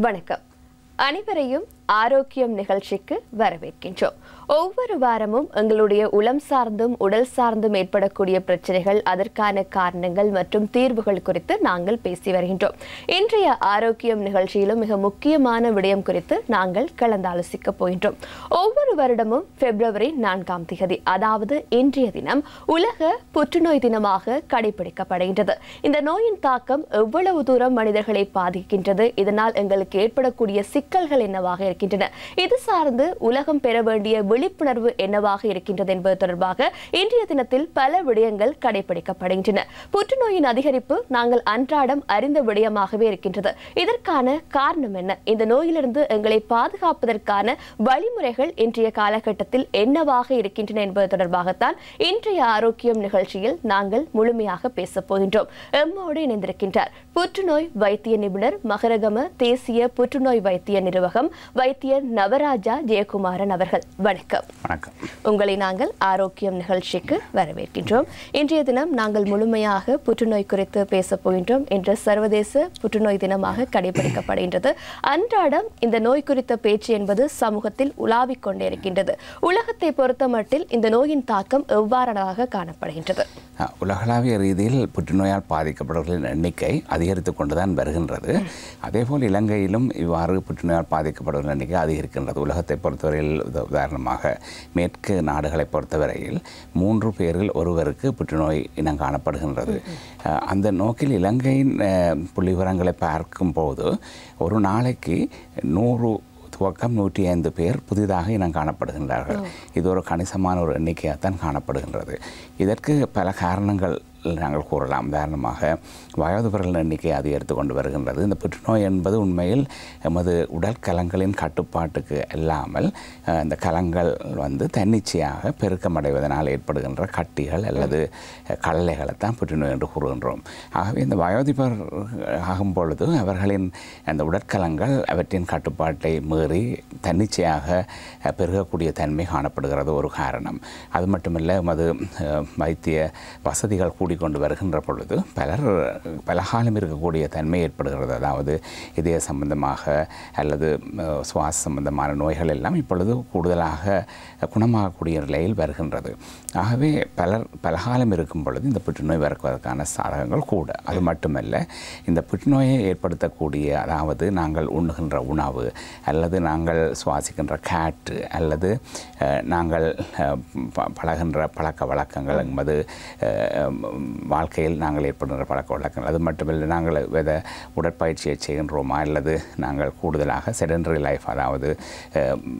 வணக்கம். அனைவரையும் ஆரோக்கியம் நிகழ்ச்சிக்கு வரவேற்கின்றோம். ஒவ்வொரு வாரமும் எங்களுடைய உளம் சார்ந்தும் உடல் சார்ந்தும் ஏற்படக்கூடிய பிரச்சனைகள், அதற்கான காரணங்கள் மற்றும் தீர்வுகள் குறித்து நாங்கள் பேசி வருகின்றோம். இன்றைய ஆரோக்கியம் நிகழ்ச்சியிலும் மிக முக்கியமான விடயம் குறித்து நாங்கள் கலந்தாலோசிக்க போகின்றோம். ஒவ்வொரு வருடமும் பிப்ரவரி 4ஆம் தேதி, அதாவது இன்றைய தினம் உலக புற்றுநோய் தினமாக கடைபிடிக்கப்படுகின்றது. இந்த நோயின் தாக்கம் எவ்வளவு தூரம் மனிதர்களை பாதிக்கின்றது, இதனால் எங்களுக்கு ஏற்படக்கூடிய சிக்கல்கள் என்னவாக இருக்கின்றன, இது சார்ந்து உலகம் பெற வேண்டிய விழிப்புணர்வு என்னவாக இருக்கின்றது என்பது தொடர்பாக இன்றைய தினத்தில் பல விடயங்கள் கடைபிடிக்கப்படுகின்றன. புற்றுநோயின் அதிகரிப்பு நாங்கள் அன்றாடம் அறிந்த விடயமாகவே இருக்கின்றது. இதற்கான காரணம் என்ன, இந்த நோயிலிருந்து எங்களை பாதுகாப்பதற்கான வழிமுறைகள் இன்றைய காலகட்டத்தில் என்னவாக இருக்கின்றன என்பது தொடர்பாகத்தான் இன்றைய ஆரோக்கியம் நிகழ்ச்சியில் நாங்கள் முழுமையாக பேசப் போகின்றோம். எம்மோடு இணைந்திருக்கின்றார் புற்றுநோய் வைத்திய நிபுணர், மகரகம தேசிய புற்றுநோய் வைத்திய நிர்வாகம் வைத்தியர் நவராஜா ஜெயக்குமாரன் அவர்கள். வணக்கம். உங்களை நாங்கள் ஆரோக்கியம் நிகழ்ச்சிக்கு வரவேற்கின்றோம். இன்றைய தினம் நாங்கள் முழுமையாக புற்றுநோய் குறித்து பேசப் போகின்றோம். இன்று சர்வதேச புற்றுநோய் தினமாக கடைபிடிக்கப்படுகின்றது. அன்றாடம் இந்த நோய் குறித்த பேச்சு என்பது சமூகத்தில் உலாவிக் கொண்டே இருக்கின்றது. உலகத்தை பொறுத்த மட்டில் இந்த நோயின் தாக்கம் எவ்வாறாக காணப்படுகின்றது? உலகளாவிய ரீதியில் புற்றுநோயால் பாதிக்கப்படுவர்களின் எண்ணிக்கை அதிகரித்து கொண்டுதான் வருகின்றது. அதேபோல் இலங்கையிலும் இவ்வாறு புற்றுநோயால் பாதிக்கப்படுவர்களின் எண்ணிக்கை அதிகரிக்கின்றது. உலகத்தை பொறுத்தவரையில் உதாரணமாக மேற்கு நாடுகளை பொறுத்தவரையில் 3 பேரில் ஒருவருக்கு புற்றுநோய் இனம் காணப்படுகின்றது. அந்த நோக்கில் இலங்கையின் புள்ளிவிவரங்களை பார்க்கும்போது ஒரு நாளைக்கு 100 துவக்கம் 105 பேர் புதிதாக இனம் காணப்படுகின்றார்கள். இது ஒரு கணிசமான ஒரு எண்ணிக்கையாகத்தான் காணப்படுகின்றது. இதற்கு பல காரணங்கள் நாங்கள் கூறலாம். உதாரணமாக வயோதிபர்கள் எண்ணிக்கை அதிகரித்து கொண்டு வருகின்றது. இந்த புற்றுநோய் என்பது உண்மையில் எமது உடல் கலங்களின் கட்டுப்பாட்டுக்கு இல்லாமல் இந்த கலங்கள் தன்னிச்சையாக பெருக்கமடைவதனால் ஏற்படுகின்ற கட்டிகள் அல்லது கல்லறைகளைத்தான் புற்றுநோய் என்று கூறுகின்றோம். ஆகவே இந்த வயோதிபர் ஆகும் பொழுது அவர்களின் அந்த உடற்கலங்கள் அவற்றின் கட்டுப்பாட்டை மீறி தன்னிச்சையாக பெருகக்கூடிய தன்மை காணப்படுகிறது ஒரு காரணம். அது மட்டுமல்ல, எமது வைத்திய வசதிகள் கூடிக்கொண்டு வருகின்ற பொழுது பலகாலம் இருக்கக்கூடிய தன்மை ஏற்படுகிறது. அதாவது இதய சம்பந்தமாக அல்லது சுவாச சம்பந்தமான நோய்கள் எல்லாம் இப்பொழுது கூடுதலாக குணமாகக்கூடிய நிலையில் வருகின்றது. ஆகவே பலகாலம் இருக்கும் பொழுது இந்த புற்றுநோய் வருவதற்கான சாதகங்கள் கூட. அது மட்டுமல்ல, இந்த புற்றுநோயை ஏற்படுத்தக்கூடிய, அதாவது நாங்கள் உண்ணுகின்ற உணவு அல்லது நாங்கள் சுவாசிக்கின்ற காற்று அல்லது நாங்கள் பழகின்ற பழக்க வழக்கங்கள் என்பது வாழ்க்கையில் நாங்கள் ஏற்படுகின்ற பழக்க வழக்கங்கள், அது மட்டுமில்லை நாங்கள் உடற்பயிற்சியை செய்கின்றோமா அல்லது நாங்கள் கூடுதலாக செடென்டரி லைஃப், அதாவது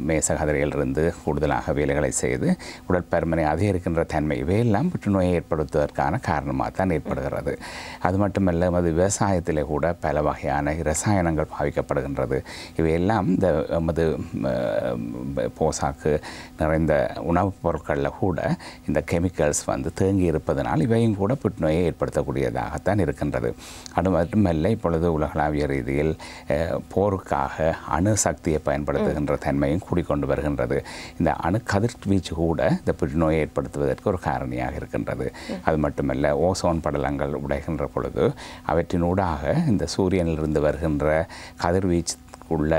மேசகதிரையிலிருந்து கூடுதலாக வேலைகளை செய்து உடற்பருமனை அதிகரிக்கின்ற தன்மை, இவையெல்லாம் புற்றுநோயை ஏற்படுத்துவதற்கான காரணமாக தான் ஏற்படுகிறது. அது மட்டுமல்ல, அது விவசாயத்திலே கூட பல வகையான இரசாயனங்கள் பாவிக்கப்படுகின்றது. இவையெல்லாம் இந்த எமது போசாக்கு நிறைந்த உணவுப் பொருட்களில் கூட இந்த கெமிக்கல்ஸ் தேங்கி இருப்பதனால் இவையும் கூட புற்றுநோயை ஏற்படுத்தக்கூடியதாகத்தான் இருக்கின்றது. அது மட்டுமல்ல, இப்பொழுது உலகளாவிய ரீதியில் போருக்காக அணு சக்தியை பயன்படுத்துகின்ற தன்மையும் கூடிக்கொண்டு வருகின்றது. இந்த அணு கதிர்வீச்சு கூட இந்த புற்றுநோயை ஏற்படுத்துவதற்கு ஒரு காரணியாக இருக்கின்றது. அது மட்டுமல்ல, ஓசோன் படலங்கள் உடைகின்ற பொழுது அவற்றினூடாக இந்த சூரியனிலிருந்து வருகின்ற கதிர்வீச்சு உள்ள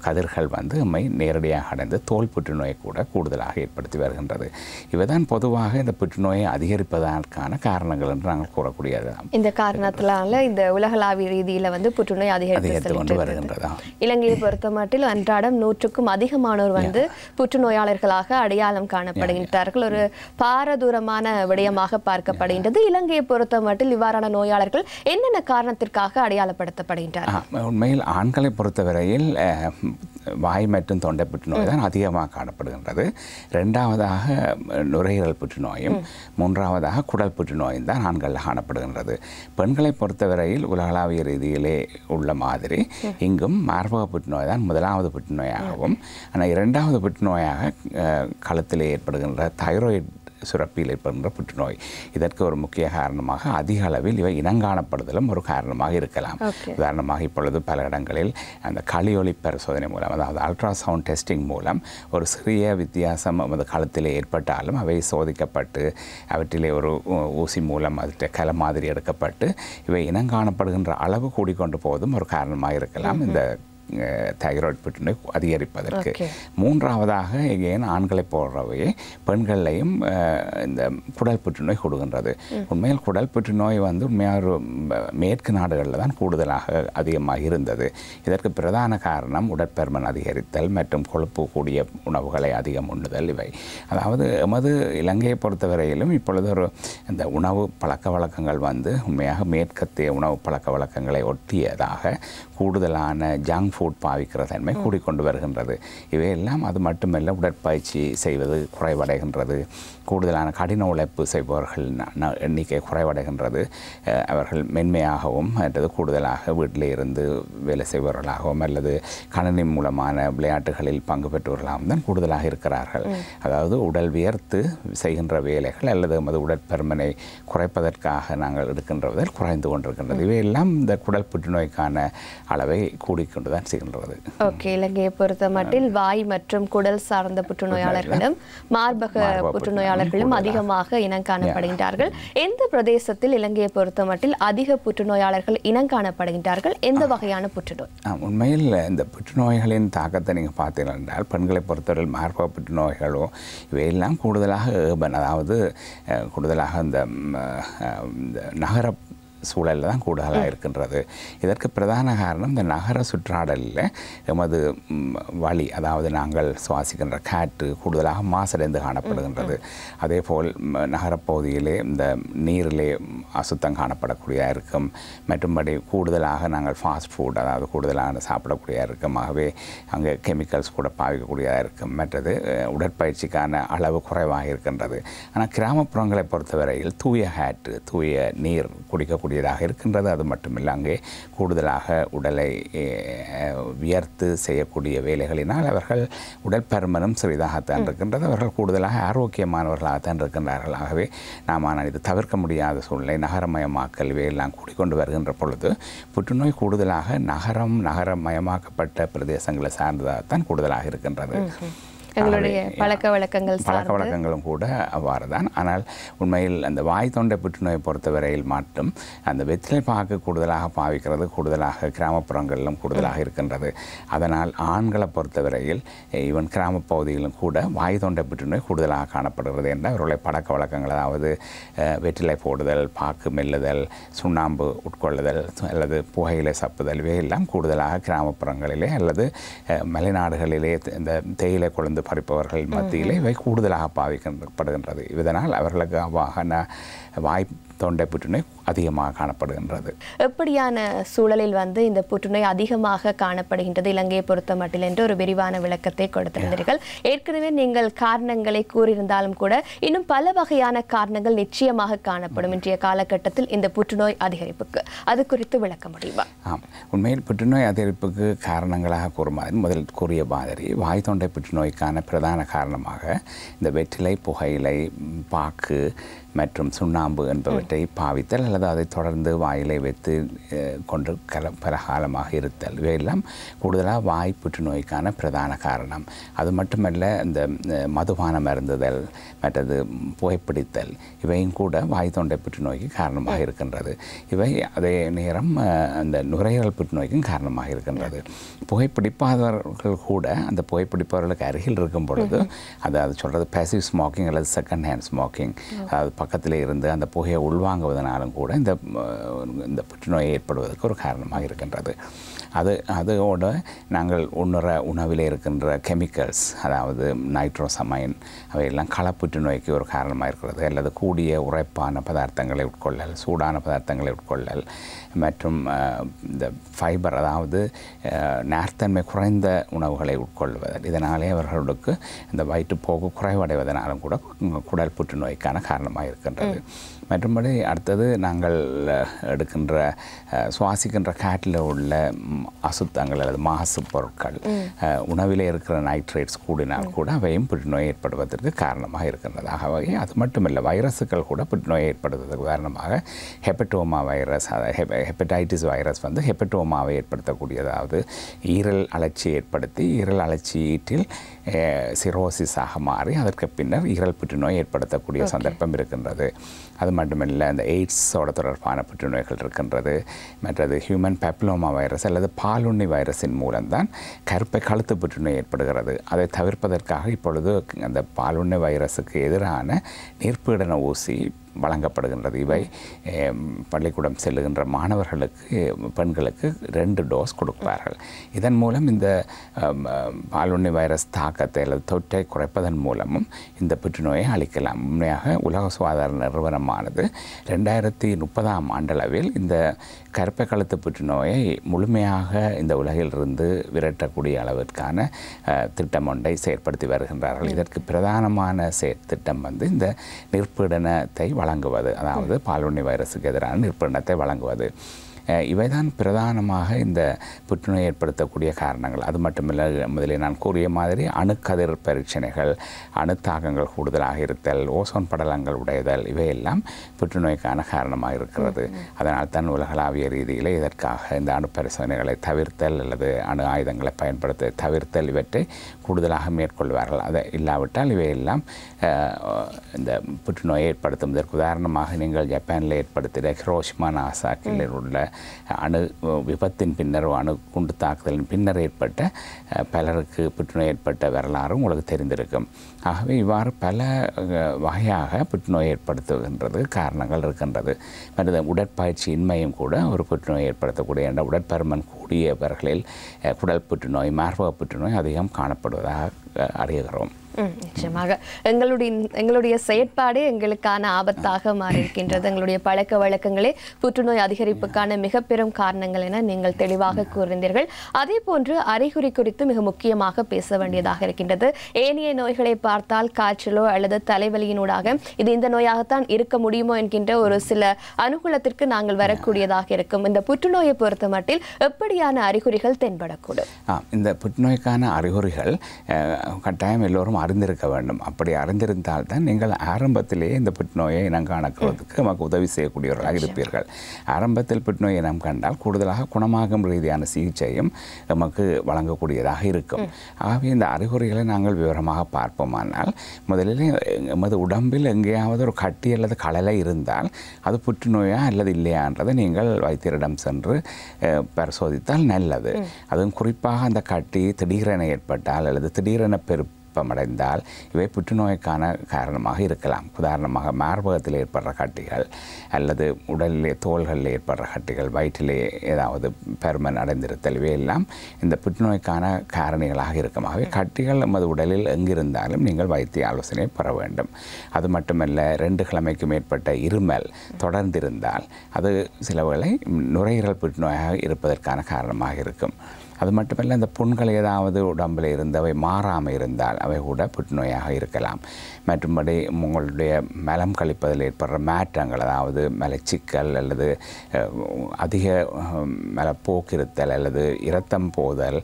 கதிர்கள் நம்மை நேரடியாக அடைந்து தோல் புற்றுநோயை கூட கூடுதலாக ஏற்படுத்தி வருகின்றது. இவைதான் பொதுவாக இந்த புற்றுநோயை அதிகரிப்பதற்கான காரணங்கள் என்று நாங்கள் கூறக்கூடியது. இந்த காரணத்தினால இந்த உலகளாவிய ரீதியில் புற்றுநோய் அதிகரித்து கொண்டு வருகின்றதா? இலங்கையை பொறுத்த மட்டில் அன்றாடம் 100க்கும் அதிகமானோர் புற்றுநோயாளர்களாக அடையாளம் காணப்படுகின்றார்கள். ஒரு பாரதூரமான விடயமாக பார்க்கப்படுகின்றது. இலங்கையை பொறுத்த மட்டில் இவ்வாறான நோயாளர்கள் என்னென்ன காரணத்திற்காக அடையாளப்படுத்தப்படுகின்றார்கள்? உண்மையில் ஆண்களை பொறுத்தவரையில் வாய் மற்றும் தொண்டை புற்றுநோய் தான் அதிகமாக காணப்படுகின்றது. 2ஆவதாக நுரையீரல் புற்றுநோயும் 3ஆவதாக குடல் புற்றுநோயும் தான் ஆண்களில் காணப்படுகின்றது. பெண்களை பொறுத்தவரையில் உலகளாவிய ரீதியிலே உள்ள மாதிரி இங்கும் மார்பக புற்றுநோய் தான் 1வது புற்றுநோயாகவும், ஆனால் 2வது புற்றுநோயாக கழுத்திலே ஏற்படுகின்ற தைராய்டு சுரப்பியில் ஏற்படுகின்ற புற்றுநோய். இதற்கு ஒரு முக்கிய காரணமாக அதிக அளவில் இவை இனங்காணப்படுதலும் ஒரு காரணமாக இருக்கலாம். உதாரணமாக இப்பொழுது பல இடங்களில் அந்த களியொலி பரிசோதனை மூலம், அதாவது அல்ட்ராசவுண்ட் டெஸ்டிங் மூலம் ஒரு சிறிய வித்தியாசம் அந்த களத்தில் ஏற்பட்டாலும் அவை சோதிக்கப்பட்டு அவற்றிலே ஒரு ஊசி மூலம் அதில் கல மாதிரி எடுக்கப்பட்டு இவை இனங்காணப்படுகின்ற அளவு கூடிக்கொண்டு போவதும் ஒரு காரணமாக இருக்கலாம் இந்த தைராய்டு புற்றுநோய் அதிகரிப்பதற்கு. மூன்றாவதாக ஏன் ஆண்களை போடுறவையே பெண்களையும் இந்த குடல் புற்றுநோய் கொடுக்கின்றது. உண்மையில் குடல் புற்றுநோய் வந்து உண்மையாக மேற்கு நாடுகளில் தான் கூடுதலாக அதிகமாக இருந்தது. இதற்கு பிரதான காரணம் உடற்பருமன் அதிகரித்தல் மற்றும் கொழுப்பு கூடிய உணவுகளை அதிகம் உண்ணுதல். இவை அதாவது எமது இலங்கையை பொறுத்தவரையிலும் இப்பொழுது ஒரு இந்த உணவு பழக்க வழக்கங்கள் வந்து உண்மையாக மேற்கத்திய உணவு பழக்க வழக்கங்களை ஒட்டியதாக கூடுதலான ஜங்க் ஃபுட் பாவிக்கிற தன்மை கூடிக்கொண்டு வருகின்றது. இவையெல்லாம் அது மட்டுமல்ல, உடற்பயிற்சி செய்வது குறைவடைகின்றது, கூடுதலான கடின உழைப்பு செய்பவர்கள் எண்ணிக்கை குறைவடைகின்றது. அவர்கள் மென்மையாகவும் அல்லது கூடுதலாக வீட்டிலே இருந்து வேலை செய்பவர்களாகவும் அல்லது கணினி மூலமான விளையாட்டுகளில் பங்கு பெற்றவர்களாகவும் தான் கூடுதலாக இருக்கிறார்கள். அதாவது உடல் வியர்த்து செய்கின்ற வேலைகள் அல்லது நமது உடற்பருமனை குறைப்பதற்காக நாங்கள் எடுக்கின்றதில் குறைந்து கொண்டிருக்கின்றது. இவையெல்லாம் இந்த குடல் புற்றுநோய்க்கான அளவை கூடிக்கொண்டுதான் செய்கின்றது. ஓகே, இலங்கையை பொறுத்த மட்டில் வாய் மற்றும் குடல் சார்ந்த புற்றுநோயாளர்களும் மார்பக புற்றுநோயாளர்களும் அதிகமாக இனம் காணப்படுகின்றார்கள். எந்த பிரதேசத்தில் இலங்கையை பொறுத்த மட்டில் அதிக புற்றுநோயாளர்கள் இனம் காணப்படுகின்றார்கள்? எந்த வகையான புற்றுநோய்? உண்மையில் இந்த புற்றுநோய்களின் தாக்கத்தை நீங்கள் பார்த்தீர்கள் என்றால் பெண்களை பொறுத்தவரையில் மார்பக புற்றுநோய்களோ இவையெல்லாம் கூடுதலாக அதாவது கூடுதலாக இந்த நகர சூழலில் தான் கூடுதலாக இருக்கின்றது. இதற்கு பிரதான காரணம் இந்த நகர சுற்றாடலில் எமது வழி, அதாவது நாங்கள் சுவாசிக்கின்ற காற்று கூடுதலாக மாசடைந்து காணப்படுகின்றது. அதே போல் நகரப்பகுதியிலே இந்த நீரிலே அசுத்தம் காணப்படக்கூடியதாக இருக்கும். மற்றும்படி கூடுதலாக நாங்கள் ஃபாஸ்ட் ஃபுட், அதாவது கூடுதலாக சாப்பிடக்கூடியதாக இருக்கும். ஆகவே அங்கே கெமிக்கல்ஸ் கூட பாவிக்கக்கூடியதாக இருக்கும். மற்றது உடற்பயிற்சிக்கான அளவு குறைவாக இருக்கின்றது. ஆனால் கிராமப்புறங்களை பொறுத்தவரையில் தூய காற்று, தூய நீர் குடிக்கக்கூடிய இருக்கின்றது. அது மட்டுமில்லை, அங்கே கூடுதலாக உடலை வியர்த்து செய்யக்கூடிய வேலைகளினால் அவர்கள் உடற்பருமனும் சிறிதாகத்தான் இருக்கின்றது. அவர்கள் கூடுதலாக ஆரோக்கியமானவர்களாகத்தான் இருக்கின்றார்கள். ஆகவே நாம் இது தவிர்க்க முடியாத சூழ்நிலை. நகரமயமாக்கல் இவையெல்லாம் கூடிக்கொண்டு வருகின்ற பொழுது புற்றுநோய் கூடுதலாக நகரமயமாக்கப்பட்ட பிரதேசங்களை சார்ந்ததாகத்தான் கூடுதலாக இருக்கின்றது. எங்களுடைய பழக்க வழக்கங்களும் கூட அவ்வாறு தான். ஆனால் உண்மையில் அந்த வாய் தொண்டை புற்றுநோயை பொறுத்தவரையில் மட்டும் அந்த வெற்றிலை பாக்கு கூடுதலாக பாவிக்கிறது கூடுதலாக கிராமப்புறங்களிலும் கூடுதலாக இருக்கின்றது. அதனால் ஆண்களை பொறுத்தவரையில் ஈவன் கிராம பகுதிகளிலும் கூட வாய் தொண்டை புற்றுநோய் கூடுதலாக காணப்படுகிறது என்ற அவர்களுடைய பழக்க வழக்கங்கள், அதாவது வெற்றிலை போடுதல், பாக்கு மெல்லுதல், சுண்ணாம்பு உட்கொள்ளுதல் அல்லது புகையிலை சப்புதல் இவையெல்லாம் கூடுதலாக கிராமப்புறங்களிலே அல்லது மலைநாடுகளிலே இந்த தேயிலை கொழுந்து பறிப்பவர்கள் மத்தியிலே இவை கூடுதலாக பாவிக்கப்படுகின்றது. இதனால் அவர்களுக்கு வாய் தொண்டை புற்றுநோய் அதிகமாக காணப்படுகின்றது. எப்படியான சூழலில் இந்த புற்றுநோய் அதிகமாக காணப்படுகின்றது இலங்கையை பொறுத்த மட்டில் என்று ஒரு விரிவான விளக்கத்தை கொடுத்திருந்தீர்கள். ஏற்கனவே நீங்கள் காரணங்களை கூறியிருந்தாலும் கூட இன்னும் பல வகையான காரணங்கள் நிச்சயமாக காணப்படும் இன்றைய காலகட்டத்தில் இந்த புற்றுநோய் அதிகரிப்புக்கு. அது குறித்து விளக்க முடியுமா? உண்மையில் புற்றுநோய் அதிகரிப்புக்கு காரணங்களாக முதலில் கூறிய மாதிரி வாய் தொண்டை புற்றுநோய்க்கான பிரதான காரணமாக இந்த வெற்றிலை, புகையிலை, பாக்கு மற்றும் சுண்ணாம்பு என்பவற்றை பாவித்தல் அல்லது அதை தொடர்ந்து வாயிலை வைத்து கொண்டு பல காலமாக இருத்தல் இவையெல்லாம் கூடுதலாக வாய் புற்றுநோய்க்கான பிரதான காரணம். அது மட்டுமல்ல, இந்த மதுபானம் அருந்துதல், மற்றது புகைப்பிடித்தல் இவையும் கூட வாய் தொண்டை புற்றுநோய்க்கு காரணமாக இருக்கின்றது. இவை அதே நேரம் அந்த நுரையீரல் புற்றுநோய்க்கும் காரணமாக இருக்கின்றது. புகைப்பிடிப்பாதவர்கள் கூட அந்த புகைப்பிடிப்பவர்களுக்கு அருகில் இருக்கும் பொழுது அது சொல்கிறது பேசிவ் ஸ்மோக்கிங் அல்லது செகண்ட் ஹேண்ட் ஸ்மோக்கிங், அதாவது பக்கத்தில் இருந்து அந்த புகையை உள்வாங்குவதனாலும் கூட இந்த புற்றுநோய் ஏற்படுவதற்கு ஒரு காரணமாக இருக்கின்றது. அதோடு நாங்கள் உணவில் இருக்கின்ற கெமிக்கல்ஸ், அதாவது நைட்ரோசமைன் அவையெல்லாம் களப்புற்றுநோய்க்கு ஒரு காரணமாக இருக்கிறது. அல்லது கூடிய உரைப்பான பதார்த்தங்களை உட்கொள்ளல், சூடான பதார்த்தங்களை உட்கொள்ளல் மற்றும் இந்த ஃபைபர், அதாவது நார்த்தன்மை குறைந்த உணவுகளை உட்கொள்வதல், இதனாலே அவர்களுக்கு இந்த வயிற்றுப்போக்கு குறைவடைவதனாலும் கூட குடல் புற்றுநோய்க்கான காரணமாக இருக்கின்றது. மற்றபடி அடுத்தது நாங்கள் எடுக்கின்ற சுவாசிக்கின்ற காற்றில் உள்ள அசுத்தங்கள் அல்லது மாசு பொருட்கள், உணவிலே இருக்கிற நைட்ரேட்ஸ் கூடினால் கூட அவையும் புற்றுநோய் ஏற்படுவதற்கு காரணமாக இருக்கின்றது. ஆகவே அது மட்டுமல்ல, வைரஸுகள் கூட புற்றுநோய் ஏற்படுவதற்கு உதாரணமாக ஹெப்படோமா வைரஸ், ஹெப்படைட்டிஸ் வைரஸ் வந்து ஹெப்படோமாவை ஏற்படுத்தக்கூடியதாவது ஈரல் அழற்சியை ஏற்படுத்தி ஈரல் அழற்சியில் சிரோசிஸாக மாறி அதற்கு பின்னர் ஈரல் புற்றுநோய் ஏற்படுத்தக்கூடிய சந்தர்ப்பம் இருக்கின்றது. அது மட்டுமில்லை, அந்த எய்ட்ஸோட தொடர்பான புற்றுநோய்கள் இருக்கின்றது. மற்றது ஹியூமன் பெப்லோமா வைரஸ் அல்லது பாலுண்ணி வைரஸின் மூலம்தான் கருப்பை கழுத்து புற்றுநோய் ஏற்படுகிறது. அதை தவிர்ப்பதற்காக இப்பொழுது அந்த பாலுண்ணி வைரஸுக்கு எதிரான நீர்ப்பீடன ஊசி வழங்கப்படுகின்றது. இவை பள்ளிக்கூடம் செல்லுகின்ற மாணவர்களுக்கு, பெண்களுக்கு 2 டோஸ் கொடுப்பார்கள். இதன் மூலம் இந்த பாலுண்ணி வைரஸ் தாக்கத்தை அல்லது தொற்றை குறைப்பதன் மூலமும் இந்த புற்றுநோயை அளிக்கலாம். உண்மையாக உலக சுகாதார நிறுவனமானது 2030ஆம் ஆண்டளவில் இந்த கருப்பை கழுத்து புற்றுநோயை முழுமையாக இந்த உலகிலிருந்து விரட்டக்கூடிய அளவிற்கான திட்டம் ஒன்றை செயற்படுத்தி வருகின்றார்கள். இதற்கு பிரதானமான திட்டம் வந்து இந்த நிர்பீடனத்தை வழங்குவது, அதாவது பாலுண்ணி வைரஸுக்கு எதிரான நிர்பீடனத்தை வழங்குவது. இவைதான் பிரதானமாக இந்த புற்றுநோய் ஏற்படுத்தக்கூடிய காரணங்கள். அது மட்டுமில்லை, முதலில் நான் கூறிய மாதிரி அணுக்கதிர் பரீட்சணைகள், அணுத்தாக்கங்கள் கூடுதலாக இருத்தல், ஓசோன் படலங்கள் உடையதல், இவையெல்லாம் புற்றுநோய்க்கான காரணமாக இருக்கிறது. அதனால் தான் உலகளாவிய ரீதியில் இதற்காக இந்த அணு பரிசோதனைகளை தவிர்த்தல் அல்லது அணு ஆயுதங்களை பயன்படுத்த தவிர்த்தல் இவற்றை கூடுதலாக மேற்கொள்வார்கள். அதை இல்லாவிட்டால் இவையெல்லாம் இந்த புற்றுநோயை ஏற்படுத்தும். இதற்கு உதாரணமாக நீங்கள் ஜப்பானில் ஏற்படுத்திய ஹிரோஷிமா நாசாக்கில் உள்ள அணு விபத்தின் பின்னர், அணு குண்டு தாக்குதலின் பின்னர் ஏற்பட்ட பலருக்கு புற்றுநோய் ஏற்பட்ட வரலாறு உங்களுக்கு தெரிந்திருக்கும். ஆகவே இவ்வாறு பல வகையாக புற்றுநோய் ஏற்படுத்துகின்றது காரணங்கள் இருக்கின்றது. மற்ற உடற்பயிற்சி இன்மையும் கூட ஒரு புற்றுநோய் ஏற்படுத்தக்கூடிய, உடற்பருமன் கூடியவர்களில் குடல் புற்றுநோய், மார்பக புற்றுநோய் அதிகம் காணப்படுவதாக அறிகிறோம். நிச்சயமாக எங்களுடைய செயற்பாடே எங்களுக்கான ஆபத்தாக மாறியிருக்கின்றது. எங்களுடைய பழக்க வழக்கங்களே புற்றுநோய் அதிகரிப்புக்கான மிக பெரும் காரணங்கள் என நீங்கள் தெளிவாக கூறினீர்கள். அதே போன்று அறிகுறி குறித்து மிக முக்கியமாக பேச வேண்டியதாக இருக்கின்றது. ஏனைய நோய்களை பார்த்தால் காய்ச்சலோ அல்லது தலைவலியினூடாக இது இந்த நோயாகத்தான் இருக்க முடியுமோ என்கின்ற ஒரு சில அனுகூலத்திற்கு நாங்கள் வரக்கூடியதாக இருக்கும். இந்த புற்றுநோயை பொறுத்த மட்டில் எப்படியான அறிகுறிகள் தென்படக்கூடும்? இந்த புற்றுநோய்க்கான அறிகுறிகள் கட்டாயம் எல்லோரும் அறிந்திருக்க வேண்டும். அப்படி அறிந்திருந்தால் தான் நீங்கள் ஆரம்பத்திலேயே இந்த புற்றுநோயை இனம் காணக்கிறதுக்கு நமக்கு உதவி செய்யக்கூடியவர்களாக இருப்பீர்கள். ஆரம்பத்தில் புற்றுநோயை இனம் கண்டால் கூடுதலாக குணமாகும் ரீதியான சிகிச்சையும் நமக்கு வழங்கக்கூடியதாக இருக்கும். ஆகவே இந்த அறிகுறிகளை நாங்கள் விவரமாக பார்ப்போமானால், முதலில் எமது உடம்பில் எங்கேயாவது ஒரு கட்டி அல்லது களலை இருந்தால் அது புற்றுநோயா அல்லது இல்லையான்றதை நீங்கள் வைத்தியரிடம் சென்று பரிசோதித்தால் நல்லது. அதுவும் குறிப்பாக அந்த கட்டி திடீரென ஏற்பட்டால் அல்லது திடீரென பெருப்பமடைந்தால் இவை புற்றுநோய்க்கான காரணமாக இருக்கலாம். உதாரணமாக மார்பகத்தில் ஏற்படுற கட்டிகள் அல்லது உடலிலே தோள்களில் ஏற்படுற கட்டிகள், வயிற்றிலே ஏதாவது பருமன் அடைந்திருத்தல், இவையெல்லாம் இந்த புற்றுநோய்க்கான காரணிகளாக இருக்கும். ஆகவே கட்டிகள் நமது உடலில் எங்கிருந்தாலும் நீங்கள் வைத்திய ஆலோசனை பெற வேண்டும். அது மட்டுமல்ல, 2 கிழமைக்கு மேற்பட்ட இருமல் தொடர்ந்திருந்தால் அது சில வேளை நுரையீரல் புற்றுநோயாக இருப்பதற்கான காரணமாக இருக்கும். அது மட்டுமல்ல, இந்த புண்கள் ஏதாவது உடம்பில் இருந்தவை மாறாமல் இருந்தால் அவை கூட புற்றுநோயாக இருக்கலாம். மற்றும்படி உங்களுடைய மலம் கழிப்பதில் ஏற்படுற மாற்றங்கள், அதாவது மலச்சிக்கல் அல்லது அதிக மலப்போக்கிருத்தல் அல்லது இரத்தம் போதல்,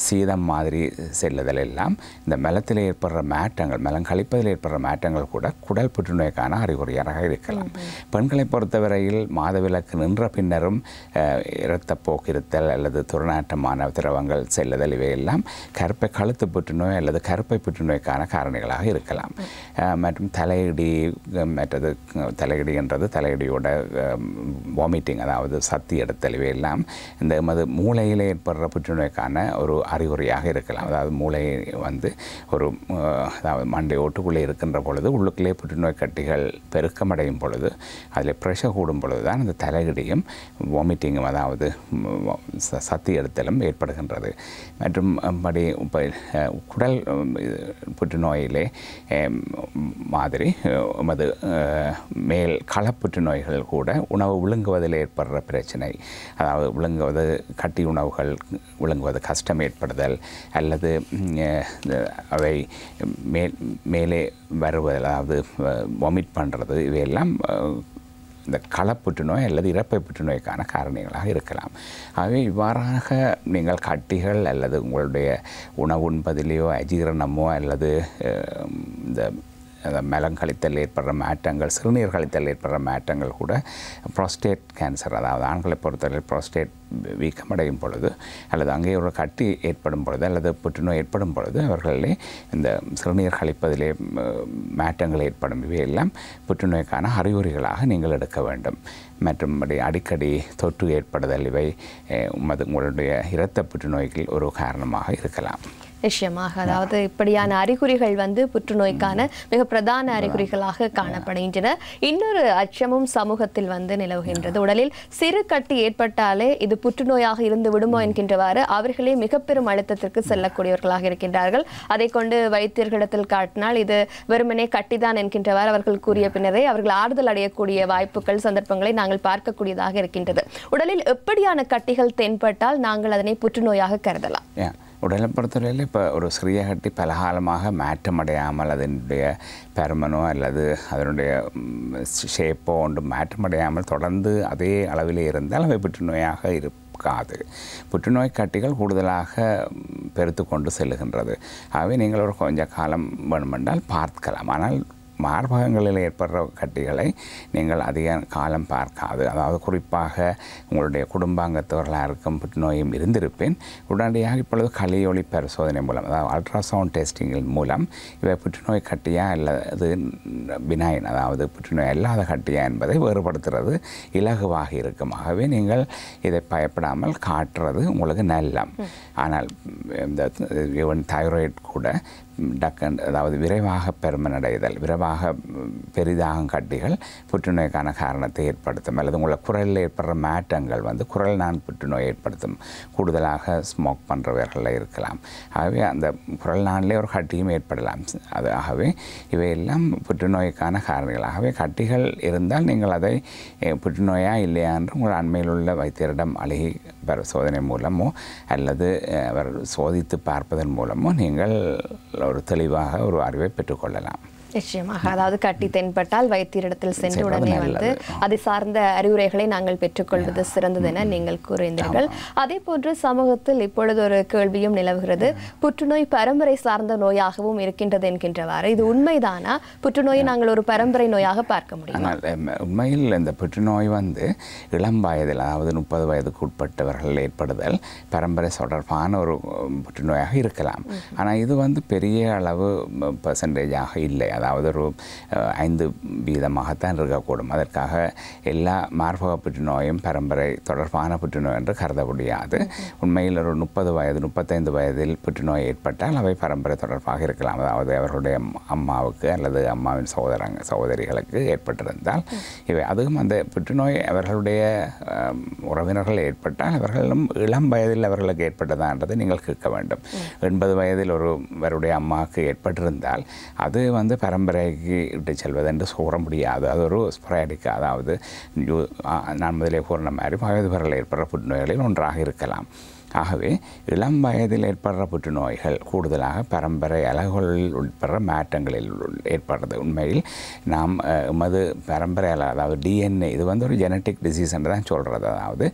சீதம் மாதிரி செல்லுதல் எல்லாம் இந்த மலத்தில் ஏற்படுற மாற்றங்கள், மலம் கழிப்பதில் ஏற்படுற மாற்றங்கள் கூட குடல் புற்றுநோய்க்கான அறிகுறியாக இருக்கலாம். பெண்களை பொறுத்தவரையில் மாதவிலக்கு நின்ற பின்னரும் இரத்தப்போக்கிருத்தல் அல்லது துர்நாற்றமான திரவங்கள் செல்லுதல், இவையெல்லாம் கருப்பை கழுத்து புற்றுநோய் அல்லது கருப்பை புற்றுநோய்க்கான காரணிகளாக இருக்கலாம். மற்றும் தலையிடி, மற்றது தலையிடி என்றது தலையிடியோட வாமிட்டிங், அதாவது சத்தி எடுத்தல், இவையெல்லாம் இந்த மூளையில் ஏற்படுற புற்றுநோய்க்கான ஒரு அறிகுறியாக இருக்கலாம். அதாவது மூளை வந்து ஒரு அதாவது மண்டை ஓட்டுக்குள்ளே இருக்கின்ற பொழுது உள்ளுக்குள்ளே புற்றுநோய் கட்டிகள் பெருக்கமடையும் பொழுது, அதில் ப்ரெஷர் கூடும் பொழுது தான் இந்த தலையிடியும் வாமிட்டிங்கும், அதாவது சத்தி எடுத்தலும் ஏற்படுகின்றது. மற்றும் படி குடல் புற்றுநோயிலே மாதிரி மேல் களப்புற்றுநோய்கள் கூட உணவு விழுங்குவதில் ஏற்படுற பிரச்சனை, அதாவது விழுங்குவது கட்டி உணவுகள் விழுங்குவது கஷ்டம் ஏற்படுதல் அல்லது அவை மேலே வருவதில், அதாவது வாமிட் பண்ணுறது, இவையெல்லாம் இந்த களப்புற்றுநோய் அல்லது இறப்பை புற்றுநோய்க்கான காரணிகளாக இருக்கலாம். ஆகவே இவ்வாறாக நீங்கள் கட்டிகள் அல்லது உங்களுடைய உணவு உண்பதிலேயோ அஜீரணமோ அல்லது இந்த மலங்கழித்தல் ஏற்படுற மாற்றங்கள், சிறுநீர் கழித்தல் ஏற்படுற மாற்றங்கள் கூட ப்ரோஸ்டேட் கேன்சர், அதாவது ஆண்களை பொறுத்தவரை ப்ரோஸ்டேட் வீக்கமடையும் பொழுது அல்லது அங்கே ஒரு கட்டி ஏற்படும் பொழுது அல்லது புற்றுநோய் ஏற்படும் பொழுது அவர்களே இந்த சிறுநீர் கழிப்பதிலே மாற்றங்கள் ஏற்படும். இவையெல்லாம் புற்றுநோய்க்கான அறிகுறிகளாக நீங்கள் எடுக்க வேண்டும். மற்றும்படி அடிக்கடி தொற்று ஏற்படுதல் இவை உங்களுடைய இரத்த புற்றுநோய்க்கு ஒரு காரணமாக இருக்கலாம். நிச்சயமாக, அதாவது இப்படியான அறிகுறிகள் புற்றுநோய்க்கான மிக பிரதான அறிகுறிகளாக காணப்படுகின்றன. இன்னொரு அச்சமும் சமூகத்தில் நிலவுகின்றது. உடலில் சிறு கட்டி ஏற்பட்டாலே இது புற்றுநோயாக இருந்து விடுமோ என்கின்றவாறு அவர்களே மிக பெரும் அழுத்தத்திற்கு செல்லக்கூடியவர்களாக இருக்கின்றார்கள். அதை கொண்டு வைத்தியர்களிடத்தில் காட்டினால் இது வெறுமனே கட்டிதான் என்கின்றவாறு அவர்கள் கூறிய பின்னரே அவர்கள் ஆறுதல் அடையக்கூடிய வாய்ப்புகள், சந்தர்ப்பங்களை நாங்கள் பார்க்கக்கூடியதாக இருக்கின்றது. உடலில் எப்படியான கட்டிகள் தென்பட்டால் நாங்கள் அதனை புற்றுநோயாக கருதலாம்? உடலை பொறுத்தவரையில் இப்போ ஒரு சிறிய கட்டி பலகாலமாக மாற்றமடையாமல் அதனுடைய பருமனோ அல்லது அதனுடைய ஷேப்போ ஒன்று மாற்றமடையாமல் தொடர்ந்து அதே அளவிலே இருந்தால் அவை புற்றுநோயாக இருக்காது. புற்றுநோய் கட்டிகள் கூடுதலாக பெருத்து கொண்டு செல்லுகின்றது. ஆகவே நீங்கள் ஒரு கொஞ்ச காலம் வேணுமென்றால் பார்க்கலாம். ஆனால் மார்பகங்களில் ஏற்படுற கட்டிகளை நீங்கள் அதிக காலம் பார்க்காது. அதாவது குறிப்பாக உங்களுடைய குடும்பாங்கத்தவர்களாக இருக்கும் புற்றுநோயும் இருந்திருப்பேன் உடனடியாக இப்பொழுது கலியொளி பரிசோதனை மூலம், அதாவது அல்ட்ராசவுண்ட் டெஸ்டிங்கின் மூலம் இவை புற்றுநோய் கட்டியா அல்லது பினைன், அதாவது புற்றுநோய் அல்லாத கட்டியா என்பதை வேறுபடுத்துறது இலகுவாக இருக்கும். ஆகவே நீங்கள் இதை பயப்படாமல் காட்டுறது உங்களுக்கு நல்லம். ஆனால் இந்த தைராய்டு கூட அதாவது விரைவாக பெருமனடைதல், விரைவாக பெரிதாகும் கட்டிகள் புற்றுநோய்க்கான காரணத்தை ஏற்படுத்தும். அல்லது உங்களை குரலில் ஏற்படுற மாற்றங்கள் குரல் நான் புற்றுநோய் ஏற்படுத்தும். கூடுதலாக ஸ்மோக் பண்ணுறவர்களில் இருக்கலாம். ஆகவே அந்த குரல் நானிலே ஒரு கட்டியும் ஏற்படலாம். ஆகவே இவையெல்லாம் புற்றுநோய்க்கான காரணிகள். ஆகவே கட்டிகள் இருந்தால் நீங்கள் அதை புற்றுநோயா இல்லையா என்று உங்கள் அண்மையில் உள்ள வைத்தியரிடம் அழுகி பரிசோதனை மூலமோ அல்லது அவர் சோதித்து பார்ப்பதன் மூலமோ நீங்கள் ஒரு தெளிவாக ஒரு அறிவை பெற்றுக்கொள்ளலாம். நிச்சயமாக, அதாவது கட்டி தென்பட்டால் வைத்தியரிடத்தில் சென்று உடனே அதை சார்ந்த அறிவுரைகளை நாங்கள் பெற்றுக்கொள்வது சிறந்தது என நீங்கள் கூறினீர்கள். அதே போன்று சமூகத்தில் இப்பொழுது ஒரு கேள்வியும் நிலவுகிறது. புற்றுநோய் பரம்பரை சார்ந்த நோயாகவும் இருக்கின்றது என்கின்றவாறு இது உண்மைதானா? புற்றுநோயை நாங்கள் ஒரு பரம்பரை நோயாக பார்க்க முடியும்? உண்மையில் இந்த புற்றுநோய் இளம் வயதில், அதாவது 30 வயதுக்கு உட்பட்டவர்கள் ஏற்படுதல் பரம்பரை தொடர்பான ஒரு புற்றுநோயாக இருக்கலாம். ஆனால் இது பெரிய அளவு பெர்சன்டேஜாக இல்லை. அதாவது ஒரு 5% இருக்கக்கூடும். அதற்காக எல்லா மார்பக புற்றுநோயும் பரம்பரை தொடர்பான புற்றுநோய் என்று கருத முடியாது. உண்மையில் ஒரு 30 வயது 35 வயதில் புற்றுநோய் ஏற்பட்டால் அவை பரம்பரை தொடர்பாக இருக்கலாம். அதாவது அவர்களுடைய அம்மாவுக்கு அல்லது அம்மாவின் சகோதரிகளுக்கு ஏற்பட்டிருந்தால் இவை அதுவும் அந்த புற்றுநோய் அவர்களுடைய உறவினர்கள் ஏற்பட்டால் அவர்களும் இளம் வயதில் அவர்களுக்கு ஏற்பட்டதான்றதை நீங்கள் கேட்க வேண்டும். 80 வயதில் ஒருவருடைய அம்மாவுக்கு ஏற்பட்டிருந்தால் அது பரம்பரைக்கு இட்டு செல்வது என்று கூற முடியாது. அது ஒரு ஸ்பொராடிக், அதாவது நான் முதலே கூறின மாதிரி வயதுவரில் ஏற்படுற புற்றுநோய்களில் ஒன்றாக இருக்கலாம். ஆகவே இளம் வயதில் ஏற்படுற புற்றுநோய்கள் கூடுதலாக பரம்பரை அலகுகளில் உட்படுற மாற்றங்களில் ஏற்படுறது. உண்மையில் நாம் பரம்பரை அதாவது டிஎன்ஏ இது ஒரு ஜெனட்டிக் டிசீஸ் என்று தான் சொல்கிறது. அதாவது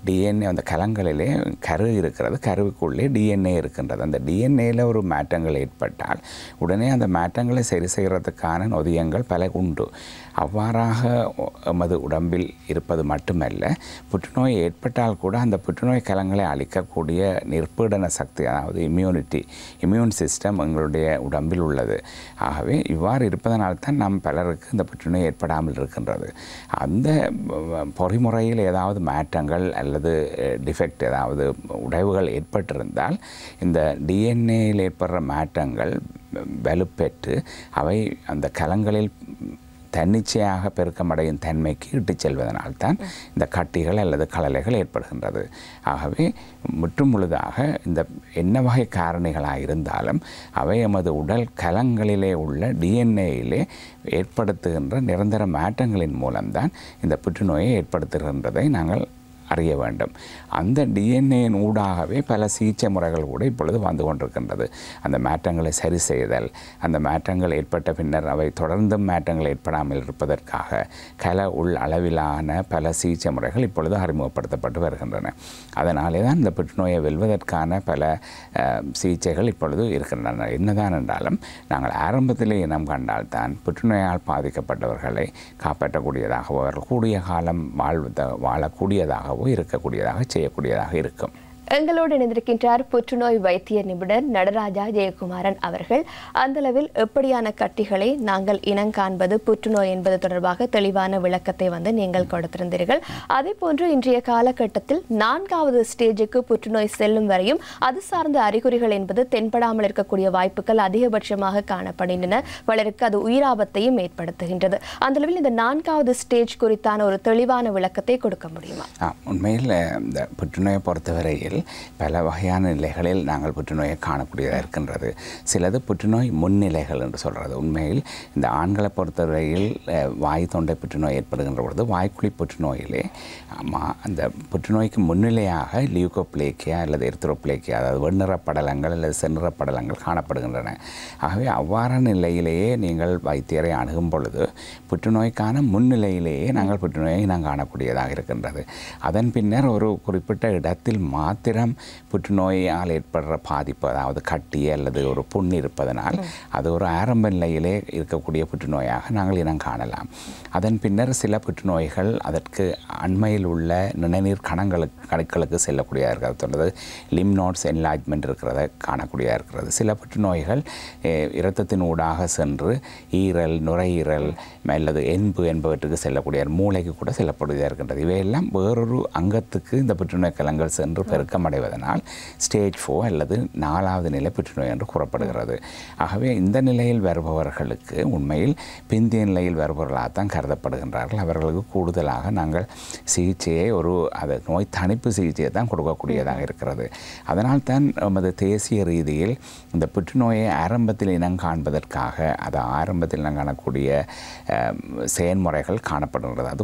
டிஎன்ஏ அந்த கலங்களிலே கரு இருக்கிறது, கருவுக்குள்ளே டிஎன்ஏ இருக்கின்றது. அந்த டிஎன்ஏயில் ஒரு மாற்றங்கள் ஏற்பட்டால் உடனே அந்த மாற்றங்களை சரி செய்கிறதுக்கான நொதியங்கள் பல உண்டு. அவ்வாறாக உடம்பில் இருப்பது மட்டுமல்ல, புற்றுநோய் ஏற்பட்டால் கூட அந்த புற்றுநோய் கலங்களை அழிக்கக்கூடிய நிற்பீடன சக்தி, அதாவது இம்யூன் சிஸ்டம் எங்களுடைய உடம்பில் உள்ளது. ஆகவே இவ்வாறு இருப்பதனால்தான் நம் பலருக்கு இந்த புற்றுநோய் ஏற்படாமல் இருக்கின்றது. அந்த பொறிமுறையில் ஏதாவது மாற்றங்கள் அல்லது டிஃபெக்ட், ஏதாவது உடைவுகள் ஏற்பட்டிருந்தால் இந்த டிஎன்ஏயில் ஏற்படுற மாற்றங்கள் வலுப்பெற்று அவை அந்த கலங்களில் தன்னிச்சையாக பெருக்கமடையும் தன்மைக்கு இட்டுச் செல்வதனால்தான் இந்த கட்டிகள் அல்லது கலலைகள் ஏற்படுகின்றது. ஆகவே முற்றுமுழுதாக இந்த என்ன வகை காரணிகளாக இருந்தாலும் அவை எமது உடல் கலங்களிலே உள்ள டிஎன்ஏயிலே ஏற்படுத்துகின்ற நிரந்தர மாற்றங்களின் மூலம்தான் இந்த புற்றுநோயை ஏற்படுத்துகின்றதை நாங்கள் அறிய வேண்டும். அந்த டிஎன்ஏயின் ஊடாகவே பல சிகிச்சை முறைகள் கூட இப்பொழுது வந்து கொண்டிருக்கின்றது. அந்த மாற்றங்களை சரி செய்தல், அந்த மாற்றங்கள் ஏற்பட்ட பின்னர் அவை தொடர்ந்தும் மாற்றங்கள் ஏற்படாமல் இருப்பதற்காக உள் அளவிலான பல சிகிச்சை முறைகள் இப்பொழுது அறிமுகப்படுத்தப்பட்டு வருகின்றன. அதனாலே தான் இந்த புற்றுநோயை வெல்வதற்கான பல சிகிச்சைகள் இப்பொழுது இருக்கின்றன. என்னதான் என்றாலும் நாங்கள் ஆரம்பத்திலே இனம் கண்டால்தான் புற்றுநோயால் பாதிக்கப்பட்டவர்களை காப்பாற்றக்கூடியதாகவோ அவர்கள் கூடிய காலம் வாழக்கூடியதாகவோ இருக்கக்கூடியதாக செய்யக்கூடியதாக இருக்கும். எங்களோடு இணைந்திருக்கின்றார் புற்றுநோய் வைத்திய நிபுணர் நடராஜா ஜெயக்குமாரன் அவர்கள். அந்தளவில் எப்படியான கட்டிகளை நாங்கள் இனங்காண்பது புற்றுநோய் என்பது தொடர்பாக தெளிவான விளக்கத்தை நீங்கள் கொடுத்திருந்தீர்கள். அதே போன்று இன்றைய காலகட்டத்தில் 4வது ஸ்டேஜுக்கு புற்றுநோய் செல்லும் வரையும் அது சார்ந்த அறிகுறிகள் என்பது தென்படாமல் இருக்கக்கூடிய வாய்ப்புகள் அதிகபட்சமாக காணப்படுகின்றன. பலருக்கு அது உயிராபத்தையும் ஏற்படுத்துகின்றது. அந்தளவில் இந்த 4வது ஸ்டேஜ் குறித்தான ஒரு தெளிவான விளக்கத்தை கொடுக்க முடியுமா? உண்மையில் இந்த புற்றுநோயை பொறுத்தவரையில் பல வகையான நிலைகளில் நாங்கள் புற்றுநோயை காணக்கூடியதாக இருக்கின்றது. சிலது புற்றுநோய் முன்னிலைகள் என்று சொல்கிறது. உண்மையில் இந்த ஆண்களை பொறுத்தவரையில் வாய் தொண்டை புற்றுநோய் ஏற்படுகின்ற பொழுது வாய்க்குழி புற்றுநோயிலே அந்த புற்றுநோய்க்கு முன்னிலையாக லியூகோப்ளேக்கியா அல்லது எர்த்ரோப்ளேக்கியா, அதாவது வெண்ணிற படலங்கள் அல்லது செந்நிற படலங்கள் காணப்படுகின்றன. ஆகவே அவ்வாறான நிலையிலேயே நீங்கள் வைத்தியரை அணுகும் பொழுது புற்றுநோய்க்கான முன்னிலையிலேயே நாங்கள் புற்றுநோயை காணக்கூடியதாக இருக்கின்றது. அதன் பின்னர் ஒரு குறிப்பிட்ட இடத்தில் மாத்திரம் புற்றுநோயால் ஏற்படுற பாதிப்பு, அதாவது கட்டி அல்லது ஒரு புண் இருப்பதனால் அது ஒரு ஆரம்ப நிலையிலே இருக்கக்கூடிய புற்றுநோயாக நாங்கள் இனம் காணலாம். அதன் பின்னர் சில புற்றுநோய்கள் அதற்கு அண்மையில் உள்ள நிணநீர் கணுக்களுக்கு செல்லக்கூடியதாக இருக்கிறது. சொல்றது லிம் நோட்ஸ் என்லார்ஜ்மெண்ட் இருக்கிறத காணக்கூடியதாக இருக்கிறது. சில புற்றுநோய்கள் இரத்தத்தின் ஊடாக சென்று ஈரல், நுரையீரல் அல்லது என்பு என்பவற்றுக்கு செல்லக்கூடிய மூளைக்கு கூட செல்லக்கூடியதாக இருக்கின்றது. இவையெல்லாம் வேறொரு அங்கத்துக்கு இந்த புற்றுநோய் கலங்கள் சென்று பெருக்கமடைவதனால் ஸ்டேஜ் 4 அல்லது 4வது நிலை புற்றுநோய் என்று கூறப்படுகிறது. ஆகவே இந்த நிலையில் வருபவர்களுக்கு உண்மையில் பிந்திய நிலையில் வருபவர்களாகத்தான் கருதப்படுகின்றார்கள். அவர்களுக்கு கூடுதலாக நாங்கள் சிகிச்சையை அது நோய் தணிப்பு சிகிச்சையை தான் கொடுக்கக்கூடியதாக இருக்கிறது. அதனால் தான் நமது தேசிய ரீதியில் இந்த புற்றுநோயை ஆரம்பத்தில் இனம் காண்பதற்காக அது ஆரம்பத்தில் இனம் காணக்கூடிய செயல்முறைகள் காணப்படுகிறது. அது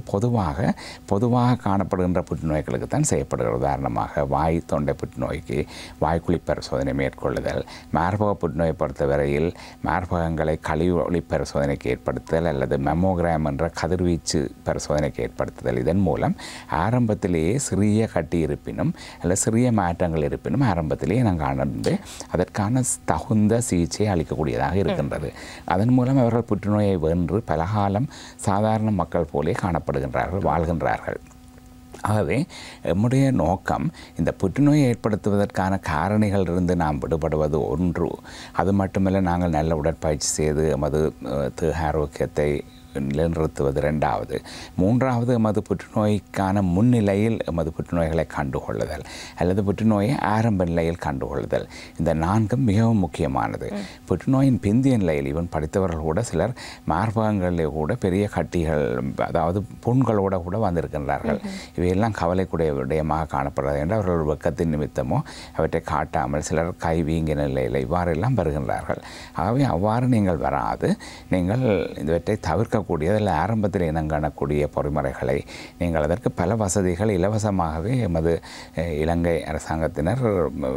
பொதுவாக காணப்படுகின்ற புற்றுநோய்களுக்கு தான் செய்யப்படுகிறது. உதாரணமாக வாய் தொண்டை புற்றுநோய்க்கு வாய்க்குழி பரிசோதனை மேற்கொள்ளுதல், மார்பக புற்றுநோயை பொறுத்தவரையில் மார்பகங்களை கழிவொளி பரிசோதனைக்கு ஏற்படுத்துதல் அல்லது மெமோகிராம் என்ற கதிர்வீச்சு பரிசோதனைக்கு ஏற்படுத்துதல். இதன் மூலம் ஆரம்பத்திலேயே சிறிய கட்டி இருப்பினும் அல்லது சிறிய மாற்றங்கள் இருப்பினும் ஆரம்பத்திலேயே நாங்கள் காணந்து அதற்கான தகுந்த சிகிச்சையை அளிக்கக்கூடியதாக இருக்கின்றது. அதன் மூலம் அவர்கள் புற்றுநோயை வென்று பலகாலம் சாதாரண மக்கள் போலே காணப்படுகின்றார்கள், வாழ்கின்றார்கள். ஆகவே நம்முடைய நோக்கம் இந்த புற்றுநோயை ஏற்படுத்துவதற்கான காரணிகளிலிருந்து நாம் விடுபடுவது ஒன்று. அது மட்டுமல்ல, நாங்கள் நல்ல உடற்பயிற்சி செய்து எமது தேக ஆரோக்கியத்தை நிலைநிறுத்துவது 2வது. 3வது எமது புற்றுநோய்க்கான முன்னிலையில் எமது புற்றுநோய்களை கண்டுகொள்ளுதல் அல்லது புற்றுநோயை ஆரம்ப நிலையில் கண்டுகொள்ளுதல். இந்த 4ம் மிகவும் முக்கியமானது. புற்றுநோயின் பிந்திய நிலையில் இவன் படித்தவர்கள் கூட சிலர் மார்பகங்களிலே கூட பெரிய கட்டிகள், அதாவது புண்களோடு கூட வந்திருக்கின்றார்கள். இவையெல்லாம் கவலைக்குடைய விடயமாக காணப்படுறது என்று அவர்கள் வெக்கத்தின் நிமித்தமோ அவற்றை காட்டாமல் சிலர் கை வீங்கிய நிலையில் இவ்வாறெல்லாம் வருகின்றார்கள். ஆகவே அவ்வாறு நீங்கள் வராது நீங்கள் இவற்றை தவிர்க்க கூடியதில் ஆரம்பத்தில் இனங்காணக்கூடிய பொறிமுறைகளை நீங்கள் அதற்கு பல வசதிகள் இலவசமாகவே எமது இலங்கை அரசாங்கத்தினர்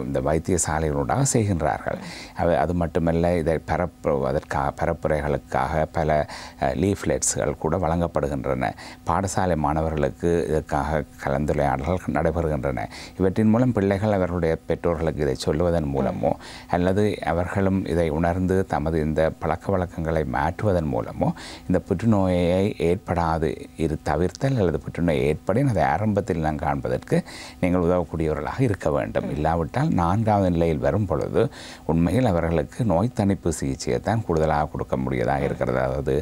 இந்த வைத்தியசாலைகளூடாக செய்கின்றார்கள். அது மட்டுமல்ல, இதை பரப்புரைகளுக்காக பல லீஃப்லெட்ஸ்கள் கூட வழங்கப்படுகின்றன. பாடசாலை மாணவர்களுக்கு இதற்காக கலந்துரையாடல்கள் நடைபெறுகின்றன. இவற்றின் மூலம் பிள்ளைகள் அவர்களுடைய பெற்றோர்களுக்கு இதை சொல்லுவதன் மூலமோ அல்லது அவர்களும் இதை உணர்ந்து தமது இந்த பழக்க வழக்கங்களை மாற்றுவதன் மூலமோ இந்த புற்றுநோயை ஏற்படாது தவிர்த்தல் அல்லது புற்றுநோய் ஏற்படின் அதை ஆரம்பத்தில் நாம் காண்பதற்கு நீங்கள் உதவக்கூடியவர்களாக இருக்க வேண்டும். இல்லாவிட்டால் 4வது நிலையில் வரும் பொழுது உண்மையில் அவர்களுக்கு நோய் தணிப்பு சிகிச்சையை தான் கூடுதலாக கொடுக்க முடியதாக இருக்கிறது. அதாவது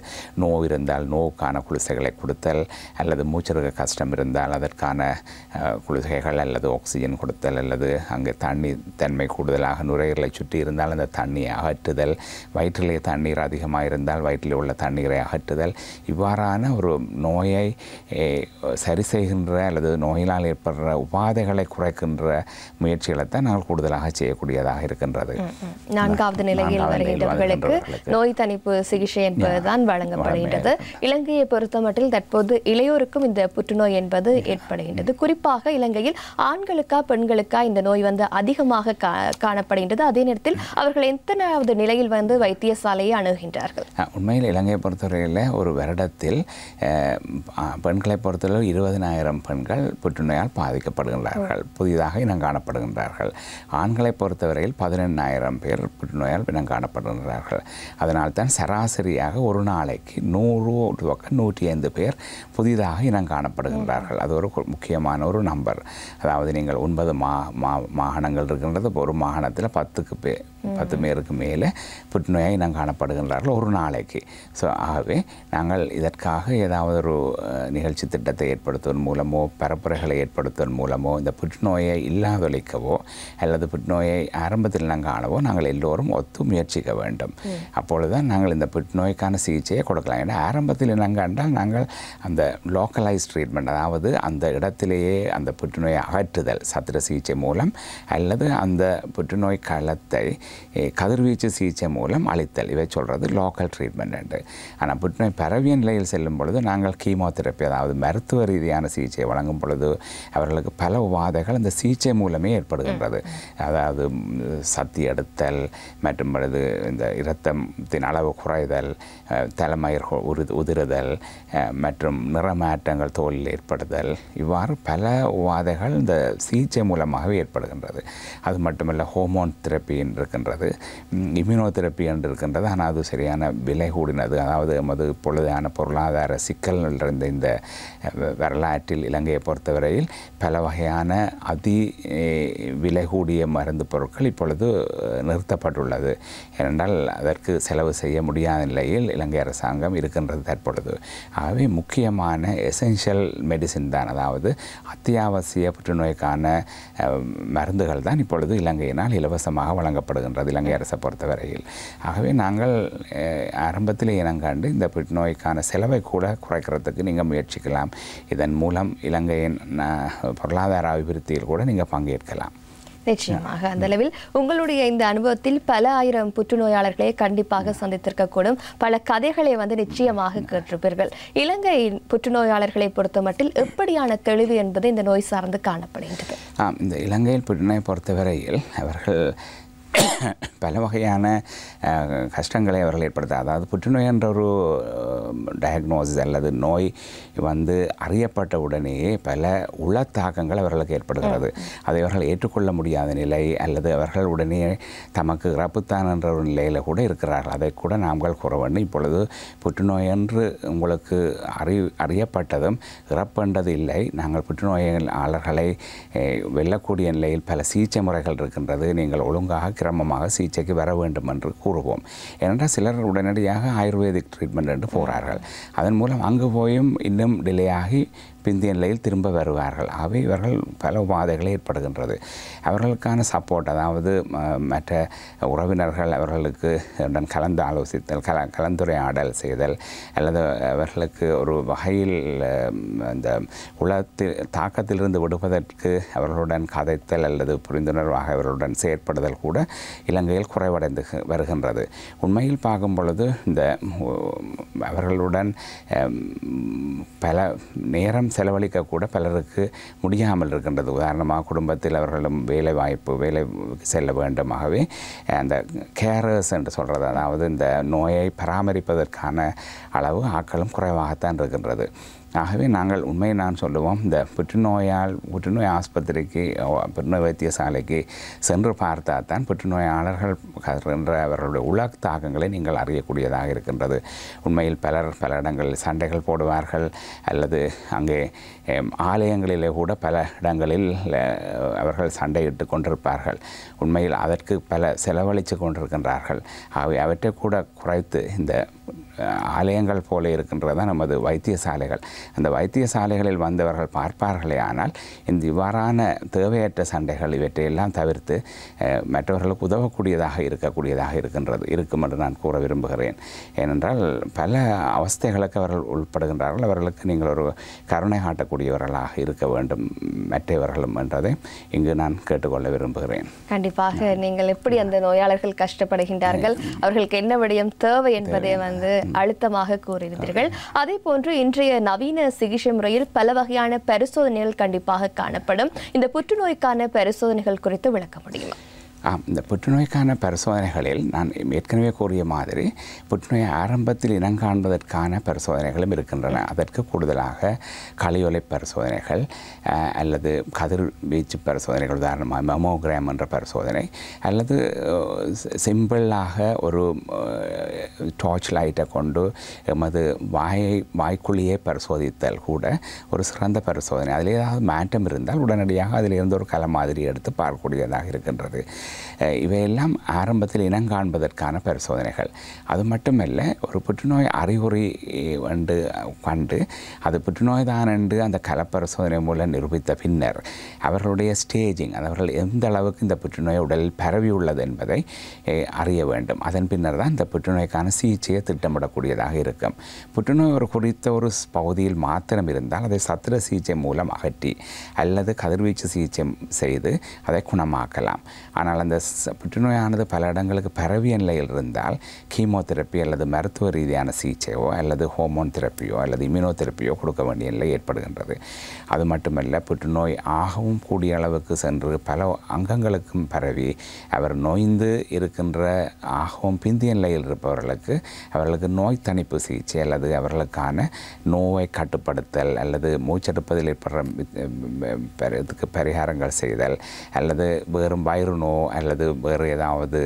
நோய் இருந்தால் நோவுக்கான குளிசைகளை கொடுத்தல் அல்லது மூச்சிருக்க கஷ்டம் இருந்தால் அதற்கான குளிசைகள் அல்லது ஆக்சிஜன் கொடுத்தல் அல்லது அங்கே தண்ணி தன்மை கூடுதலாக நுரையீரலை சுற்றி இருந்தால் அந்த தண்ணியை அகற்றுதல், வயிற்றிலே தண்ணீர் அதிகமாக இருந்தால் வயிற்றில் உள்ள தண்ணீரை அகற்றுதல் வழிகாட்டுதல், இவ்வாறான ஒரு நோயை சரி செய்கின்ற அல்லது நோயினால் ஏற்படுற உபாதைகளை குறைக்கின்ற முயற்சிகளைத்தான் நாங்கள் கூடுதலாக செய்யக்கூடியதாக இருக்கின்றது. 4வது நிலையில் வருகின்றவர்களுக்கு நோய் தணிப்பு சிகிச்சை என்பதுதான் வழங்கப்படுகின்றது. இலங்கையை பொறுத்தமட்டில் தற்போது இளையோருக்கும் இந்த புற்றுநோய் என்பது ஏற்படுகின்றது. குறிப்பாக இலங்கையில் ஆண்களுக்கா பெண்களுக்கா இந்த நோய் வந்து அதிகமாக காணப்படுகின்றது. அதே நேரத்தில் அவர்கள் எத்தனாவது நிலையில் வந்து வைத்தியசாலையை அணுகின்றார்கள்? உண்மையில் இலங்கையை பொறுத்தவரையில் ஒரு வருடத்தில் பெண்களை பொறுத்தவரை 20,000 பெண்கள் புற்றுநோயால் பாதிக்கப்படுகின்றார்கள், புதிதாக இனம் காணப்படுகின்றார்கள். ஆண்களை பொறுத்தவரையில் 18,000 பேர் புற்றுநோயால் இனம் காணப்படுகின்றார்கள். அதனால் தான் சராசரியாக ஒரு நாளைக்கு 100-105 பேர் புதிதாக இனம் காணப்படுகின்றார்கள். அது ஒரு முக்கியமான ஒரு நம்பர். அதாவது நீங்கள் 9 மாகாணங்கள் இருக்கின்றது. ஒரு மாகாணத்தில் 10 பேருக்கு மேலே புற்றுநோயை இனம் காணப்படுகின்றார்கள் ஒரு நாளைக்கு. ஸோ ஆகவே நாங்கள் இதற்காக ஏதாவது ஒரு நிகழ்ச்சி திட்டத்தை ஏற்படுத்துவதன் மூலமோ பரப்புரைகளை ஏற்படுத்துவதன் மூலமோ இந்த புற்றுநோயை இல்லாதொழிக்கவோ அல்லது புற்றுநோயை ஆரம்பத்தில் இனம் காணவோ நாங்கள் எல்லோரும் ஒத்து முயற்சிக்க வேண்டும். அப்பொழுதுதான் நாங்கள் இந்த புற்றுநோய்க்கான சிகிச்சையை கொடுக்கலாம். ஏன்னா ஆரம்பத்தில் இனம் கண்டால் நாங்கள் அந்த லோக்கலைஸ் ட்ரீட்மெண்ட், அதாவது அந்த இடத்திலேயே அந்த புற்றுநோயை அகற்றுதல் சத்திர சிகிச்சை மூலம் அல்லது அந்த புற்றுநோய் களத்தை கதிர்வீச்சு சிகிச்சை மூலம் அழித்தல், இவை சொல்கிறது லோக்கல் ட்ரீட்மெண்ட் என்று. ஆனால் புற்றுநோய் பரவிய நிலையில் செல்லும் பொழுது நாங்கள் கீமோதெரப்பி, அதாவது மருத்துவ ரீதியான சிகிச்சை வழங்கும் பொழுது அவர்களுக்கு பல உபாதைகள் இந்த சிகிச்சை மூலமே ஏற்படுகின்றது. அதாவது சத்தி எடுத்தல் மற்றும் பொழுது இந்த இரத்தத்தின் அளவு குறைதல், தலைமயிர் உதிருதல் மற்றும் நிறமாற்றங்கள் தோலில் ஏற்படுதல், இவ்வாறு பல உபாதைகள் இந்த சிகிச்சை மூலமாகவே ஏற்படுகின்றது. அது மட்டுமல்ல ஹோமோன் தெரப்பி என்று இருக்கின்றது, இம்யூனோதெரப்பி என்று இருக்கின்றது. ஆனால் அது சரியான விலை கூடினது. அதாவது எமது பொழுதான பொருளாதார சிக்கல் நிறைந்த இந்த வரலாற்றில் இலங்கையை பொறுத்தவரையில் பல வகையான விலை கூடிய மருந்து பொருட்கள் இப்பொழுது நிறுத்தப்பட்டுள்ளது. ஏனென்றால் அதற்கு செலவு செய்ய முடியாத நிலையில் இலங்கை அரசாங்கம் இருக்கின்றது தற்பொழுது. ஆகவே முக்கியமான எசென்ஷியல் மெடிசின் தான், அதாவது அத்தியாவசிய புற்றுநோய்க்கான மருந்துகள் தான் இப்பொழுது இலங்கையினால் இலவசமாக வழங்கப்படுகின்றது இலங்கை அரசை பொறுத்தவரையில். ஆகவே நாங்கள் ஆரம்பத்தில் இனங்காண்டு இந்த புற்றுநோய்க்கான செலவை கூட குறைக்கிறதுக்கு நீங்கள் முயற்சிக்கலாம். இதன் மூலம் இலங்கையின் பொருளாதார அபிவிருத்தியில் கூட நீங்கள் பங்கேற்கலாம். நிச்சயமாக அந்த அளவில் உங்களுடைய இந்த அனுபவத்தில் பல ஆயிரம் புற்றுநோயாளர்களை கண்டிப்பாக சந்தித்திருக்கக்கூடும். பல கதைகளை வந்து நிச்சயமாக கேட்டிருப்பீர்கள். இலங்கையின் புற்றுநோயாளர்களை பொறுத்த மட்டில் எப்படியான தெளிவு என்பது இந்த நோய் சார்ந்து காணப்படுகின்றது? இந்த இலங்கையில் புற்றுநோயை பொறுத்தவரையில் அவர்கள் பல வகையான கஷ்டங்களை அவர்கள் ஏற்படுத்த, அதாவது புற்றுநோய் என்ற ஒரு டயக்னோசிஸ் அல்லது நோய் வந்து அறியப்பட்ட உடனேயே பல உளத்தாக்கங்கள் அவர்களுக்கு ஏற்படுகிறது. அதை அவர்கள் ஏற்றுக்கொள்ள முடியாத நிலை அல்லது அவர்கள் உடனே தமக்கு இறப்புத்தான் என்ற ஒரு நிலையில் கூட இருக்கிறார்கள். அதை கூட நாங்கள் கூற வேண்டும். இப்பொழுது புற்றுநோய் என்று உங்களுக்கு அறியப்பட்டதும் இறப்பென்றது இல்லை. நாங்கள் புற்றுநோயாளர்களை வெல்லக்கூடிய நிலையில் பல சிகிச்சை முறைகள் இருக்கின்றது. நீங்கள் ஒழுங்காக கிரமமாக சிகிச்சைக்கு வர வேண்டும் என்று கூறுவோம். ஏனென்றால் சிலர் உடனடியாக ஆயுர்வேதிக் ட்ரீட்மெண்ட் என்று போகிறார்கள். அதன் மூலம் அங்கு போயும் இன்னும் டிலே ஆகி பிந்திய நிலையில் திரும்ப வருவார்கள். ஆகவே இவர்கள் பல உபாதைகளை ஏற்படுகின்றது. அவர்களுக்கான சப்போர்ட், அதாவது மற்ற உறவினர்கள் அவர்களுக்கு கலந்து ஆலோசித்தல், கலந்துரையாடல் செய்தல் அல்லது அவர்களுக்கு ஒரு வகையில் இந்த தாக்கத்திலிருந்து விடுவதற்கு அவர்களுடன் கதைத்தல் அல்லது புரிந்துணர்வாக அவர்களுடன் செயற்படுதல் கூட இலங்கையில் குறைவடைந்து வருகின்றது. உண்மையில் பார்க்கும் பொழுது இந்த அவர்களுடன் பல நேரம் செலவழிக்கக்கூட பலருக்கு முடியாமல் இருக்கின்றது. உதாரணமாக குடும்பத்தில் அவர்களும் வேலை செல்ல வேண்டுமாகவே அந்த கேரர்ஸ் என்று சொல்கிறது, அதாவது இந்த நோயை பராமரிப்பதற்கான அளவு ஆட்களும் குறைவாகத்தான் இருக்கின்றது. ஆகவே நாங்கள் உண்மையை சொல்லுவோம், இந்த புற்றுநோய் ஆஸ்பத்திரிக்கு புற்றுநோய் வைத்தியசாலைக்கு சென்று பார்த்தா தான் புற்றுநோயாளர்கள் என்ற அவர்களுடைய உலக தாக்கங்களை நீங்கள் அறியக்கூடியதாக இருக்கின்றது. உண்மையில் பல இடங்களில் சண்டைகள் போடுவார்கள் அல்லது அங்கே ஆலயங்களிலே கூட பல இடங்களில் அவர்கள் சண்டையிட்டு கொண்டிருப்பார்கள். உண்மையில் அதற்கு பல செலவழித்து கொண்டிருக்கின்றார்கள். ஆகவே அவற்றை கூட குறைத்து இந்த ஆலயங்கள் போல இருக்கின்றது தான் நமது வைத்தியசாலைகள். அந்த வைத்தியசாலைகளில் வந்தவர்கள் பார்ப்பார்களே ஆனால் இந்த இவ்வாறான தேவையற்ற சண்டைகள் இவற்றையெல்லாம் தவிர்த்து மற்றவர்களுக்கு உதவக்கூடியதாக இருக்கக்கூடியதாக இருக்கும் என்று நான் கூற விரும்புகிறேன். ஏனென்றால் பல அவஸ்தைகளுக்கு அவர்கள் உட்படுகின்றார்கள். அவர்களுக்கு நீங்கள் ஒரு கருணை காட்டக்கூடியவர்களாக இருக்க வேண்டும் மற்றவர்களும் என்றதை இங்கு நான் கேட்டுக்கொள்ள விரும்புகிறேன். கண்டிப்பாக நீங்கள் எப்படி அந்த நோயாளர்கள் கஷ்டப்படுகின்றார்கள், அவர்களுக்கு என்ன விடயம் தேவை என்பதை அழுத்தமாக கூறியிருந்தீர்கள். அதே போன்று இன்றைய நவீன சிகிச்சை முறையில் பல வகையான பரிசோதனைகள் கண்டிப்பாக காணப்படும். இந்த புற்றுநோய்க்கான பரிசோதனைகள் குறித்து விளக்க முடியுமா? இந்த புற்றுநோய்க்கான பரிசோதனைகளில் நான் ஏற்கனவே கூறிய மாதிரி புற்றுநோய் ஆரம்பத்தில் இனங்காண்பதற்கான பரிசோதனைகளும் இருக்கின்றன. அதற்கு கூடுதலாக களியொலை பரிசோதனைகள் அல்லது கதிர்வீச்சு பரிசோதனைகள், உதாரணமாக மெமோகிராம் என்ற பரிசோதனை, அல்லது சிம்பிளாக ஒரு டார்ச் லைட்டை கொண்டு எமது வாய்க்குழியை பரிசோதித்தல் கூட ஒரு சிறந்த பரிசோதனை. அதில் ஏதாவது மாற்றம் இருந்தால் உடனடியாக அதிலிருந்து ஒரு கலை மாதிரி எடுத்து பார்க்கக்கூடியதாக இருக்கின்றது. இவையெல்லாம் ஆரம்பத்தில் இனங்காண்பதற்கான பரிசோதனைகள். அது மட்டுமல்ல, ஒரு புற்றுநோய் அறிகுறி கண்டு அது புற்றுநோய் தான் என்று அந்த கலப்பரிசோதனை மூலம் நிரூபித்த பின்னர் அவர்களுடைய ஸ்டேஜிங், அவர்கள் எந்த அளவுக்கு இந்த புற்றுநோய் உடலில் பரவியுள்ளது என்பதை அறிய வேண்டும். அதன் பின்னர் தான் இந்த புற்றுநோய்க்கான சிகிச்சையை திட்டமிடக்கூடியதாக இருக்கும். புற்றுநோய் ஒரு குறித்த ஒரு பகுதியில் மாத்திரம் இருந்தால் அதை சத்திர சிகிச்சை மூலம் அகற்றி அல்லது கதிர்வீச்சு சிகிச்சை செய்து அதை குணமாக்கலாம். ஆனால் அந்த புற்றுநோயானது பல இடங்களுக்கு பரவிய நிலையில் இருந்தால் கீமோதெரப்பி அல்லது மருத்துவ ரீதியான சிகிச்சையோ அல்லது ஹோமோன் தெரப்பியோ அல்லது இம்யூனோதெரப்பியோ கொடுக்க வேண்டிய நிலை ஏற்படுகின்றது. அது மட்டுமல்ல, புற்றுநோய் ஆகவும் கூடிய அளவுக்கு சென்று பல அங்கங்களுக்கும் பரவி அவர் நோய்ந்து இருக்கின்ற ஆகவும் பிந்திய நிலையில் இருப்பவர்களுக்கு அவர்களுக்கு நோய் தணிப்பு சிகிச்சை அல்லது அவர்களுக்கான நோயை கட்டுப்படுத்தல் அல்லது மூச்செடுப்பதில் ஏற்படுற பரிகாரங்கள் செய்தல் அல்லது வெறும் வயிறு நோ அல்லது வேறு ஏதாவது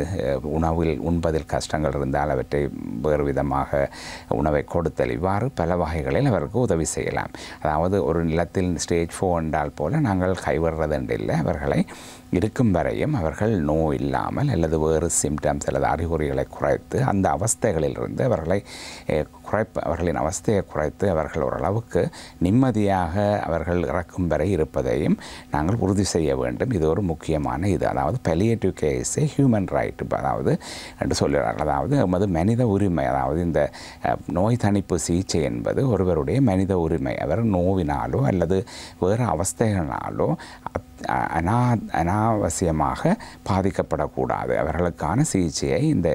உணவில் உண்பதில் கஷ்டங்கள் இருந்தால் அவற்றை வேறு விதமாக உணவை கொடுத்தல், இவ்வாறு பல வகைகளில் அவருக்கு உதவி செய்யலாம். அதாவது ஒரு நிலத்தில் ஸ்டேஜ் 4 என்றால் போல நாங்கள் கைவிடுறது இல்லை. அவர்களை இருக்கும் வரையும் அவர்கள் நோய் இல்லாமல் அல்லது வேறு சிம்டம்ஸ் அல்லது அறிகுறிகளை குறைத்து அந்த அவஸ்தைகளிலிருந்து அவர்களின் அவஸ்தையை குறைத்து அவர்கள் ஓரளவுக்கு நிம்மதியாக அவர்கள் இறக்கும் வரை இருப்பதையும் நாங்கள் உறுதி செய்ய வேண்டும். இது ஒரு முக்கியமான அதாவது palliative care ஹியூமன் ரைட் அதாவது என்று சொல்கிறார்கள். அதாவது நமது மனித உரிமை. அதாவது இந்த நோய் தணிப்பு சிகிச்சை என்பது ஒருவருடைய மனித உரிமை. அவர் நோவினாலோ அல்லது வேறு அவஸ்தைகளினாலோ அனாவசியமாக பாதிக்கப்படக்கூடாது. அவர்களுக்கான சிகிச்சையை இந்த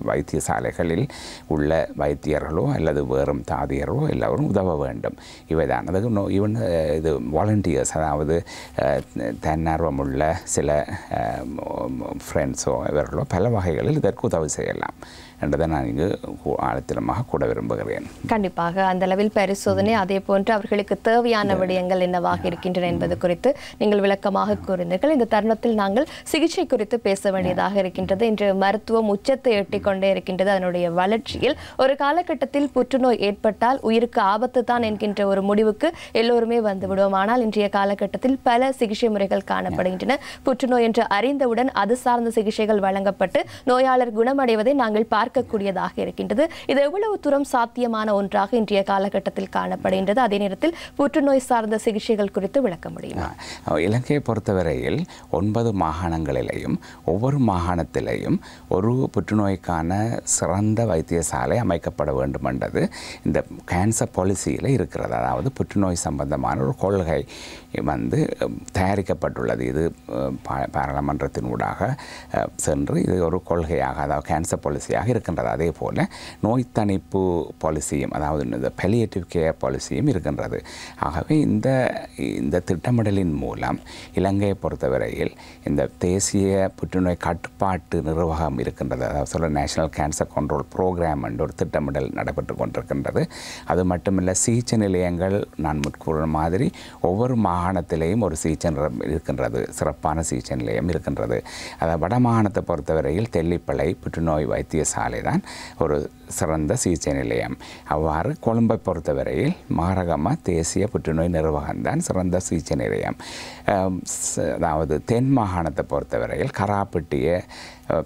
வைத்தியசாலைகளில் உள்ள வைத்தியர்களோ அல்லது வேறும் தாதியர்களோ எல்லோரும் உதவ வேண்டும். இவைதான் அதுக்கு ஈவன் இது வாலண்டியர்ஸ், அதாவது தன்னார்வமுள்ள சில ஃப்ரெண்ட்ஸோ இவர்களோ பல வகைகளில் இதற்கு உதவி செய்யலாம் என்றதை நான் இங்கு ஆழத்திலமாக கூட விரும்புகிறேன். கண்டிப்பாக அந்த அளவில் பரிசோதனை, அதே போன்று அவர்களுக்கு தேவையான விடயங்கள் என்னவாக இருக்கின்றன என்பது குறித்து நீங்கள் விளக்கமாக கூறினீர்கள். இந்த தருணத்தில் நாங்கள் சிகிச்சை குறித்து பேச வேண்டியதாக இருக்கின்றது. இன்று மருத்துவம் உச்சத்தை எட்டிக்கொண்டே இருக்கின்றது. அதனுடைய வளர்ச்சியில் ஒரு காலகட்டத்தில் புற்றுநோய் ஏற்பட்டால் உயிருக்கு ஆபத்து தான் என்கின்ற ஒரு முடிவுக்கு எல்லோருமே வந்துவிடுவோம். ஆனால் இன்றைய காலகட்டத்தில் பல சிகிச்சை முறைகள் காணப்படுகின்றன. புற்றுநோய் என்று அறிந்தவுடன் அது சார்ந்த சிகிச்சைகள் வழங்கப்பட்டு நோயாளர் குணமடைவதை நாங்கள் பார்க்கக்கூடியதாக இருக்கின்றது. இது எவ்வளவு தூரம் சாத்தியமான ஒன்றாக இன்றைய காலகட்டத்தில் காணப்படுகின்றது? அதே நேரத்தில் புற்றுநோய் சார்ந்த சிகிச்சைகள் குறித்து விளக்க முடியுமா? இலங்கையை பொறுத்தவரையில் 9 மாகாணங்களிலேயும் ஒவ்வொரு மாகாணத்திலேயும் ஒரு புற்றுநோய்க்கான சிறந்த வைத்தியசாலை அமைக்கப்பட வேண்டும் என்றது இந்த கேன்சர் பாலிசியில் இருக்கிறது. அதாவது புற்றுநோய் சம்பந்தமான ஒரு கொள்கை தயாரிக்கப்பட்டுள்ளது. இது பாராளுமன்றத்தினூடாக சென்று இது ஒரு கொள்கையாக, அதாவது கேன்சர் பாலிசியாக இருக்கின்றது. அதே போல் நோய் தணிப்பு பாலிசியும், அதாவது இந்த palliative care பாலிசியும் இருக்கின்றது. ஆகவே இந்த திட்டமிடலின் மூலம் இலங்கையை பொறுத்தவரையில் இந்த தேசிய புற்றுநோய் கட்டுப்பாட்டு நிர்வாகம் இருக்கின்றது. அதாவது நேஷனல் கேன்சர் கண்ட்ரோல் ப்ரோக்ராம் என்ற ஒரு திட்டமிடல் நடைபெற்று கொண்டிருக்கின்றது. அது மட்டுமில்லை, சிகிச்சை நிலையங்கள் நான் முற்கூறின மாதிரி ஒவ்வொரு மாகாணத்திலேயும் ஒரு சிகிச்சை இருக்கின்றது, சிறப்பான சிகிச்சை நிலையம் இருக்கின்றது. அதாவது வட மாகாணத்தை பொறுத்தவரையில் தெல்லிப்பளை புற்றுநோய் வைத்தியசாலை தான் ஒரு சிறந்த சிகிச்சை நிலையம். அவ்வாறு கொழும்பை பொறுத்தவரையில் மாரகம தேசிய புற்றுநோய் நிர்வாகம்தான் சிறந்த சிகிச்சை நிலையம். அதாவது தென் மாகாணத்தை பொறுத்தவரையில் கராப்பட்டிய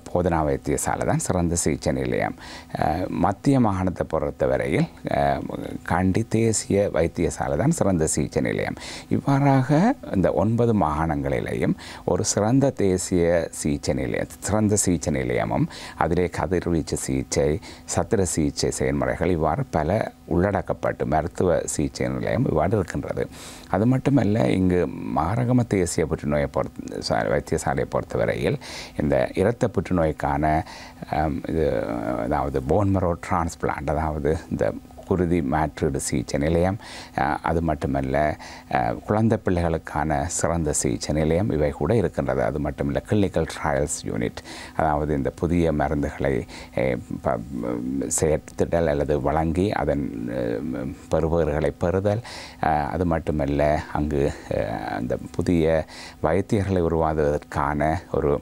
போதனா வைத்தியசாலை தான் சிறந்த சிகிச்சை நிலையம். மத்திய மாகாணத்தை பொறுத்தவரையில் கண்டி தேசிய வைத்தியசாலை தான் சிறந்த சிகிச்சை நிலையம். இவ்வாறாக இந்த 9 மாகாணங்களிலேயும் ஒரு சிறந்த தேசிய சிறந்த சிகிச்சை நிலையமும் அதிலே கதிர்வீச்சு சிகிச்சை, சத்திர சிகிச்சை செயல்முறைகள் இவ்வாறு பல உள்ளடக்கப்பட்டு மருத்துவ சிகிச்சை நிலையம் இவ்வாறு இருக்கின்றது. அது மட்டுமல்ல, இங்கு மாரகம தேசிய புற்றுநோயை வைத்தியசாலையை பொறுத்தவரையில் இந்த இரத்த புற்றுநோய்க்கான அதாவது போன் மரோ டிரான்ஸ்பிளான்ட், அதாவது இந்த குருதி மாற்றீடு சிகிச்சை நிலையம், அது மட்டுமல்ல குழந்தை பிள்ளைகளுக்கான சிறந்த சிகிச்சை நிலையம் இவை கூட இருக்கின்றது. அது மட்டுமல்ல கிளினிக்கல் ட்ரையல்ஸ் யூனிட், அதாவது இந்த புதிய மருந்துகளை சேர்த்திடல் அல்லது வழங்கி அதன் பெறுபவர்களை பெறுதல், அது மட்டுமல்ல அங்கு அந்த புதிய வைத்தியர்களை உருவாக்குவதற்கான ஒரு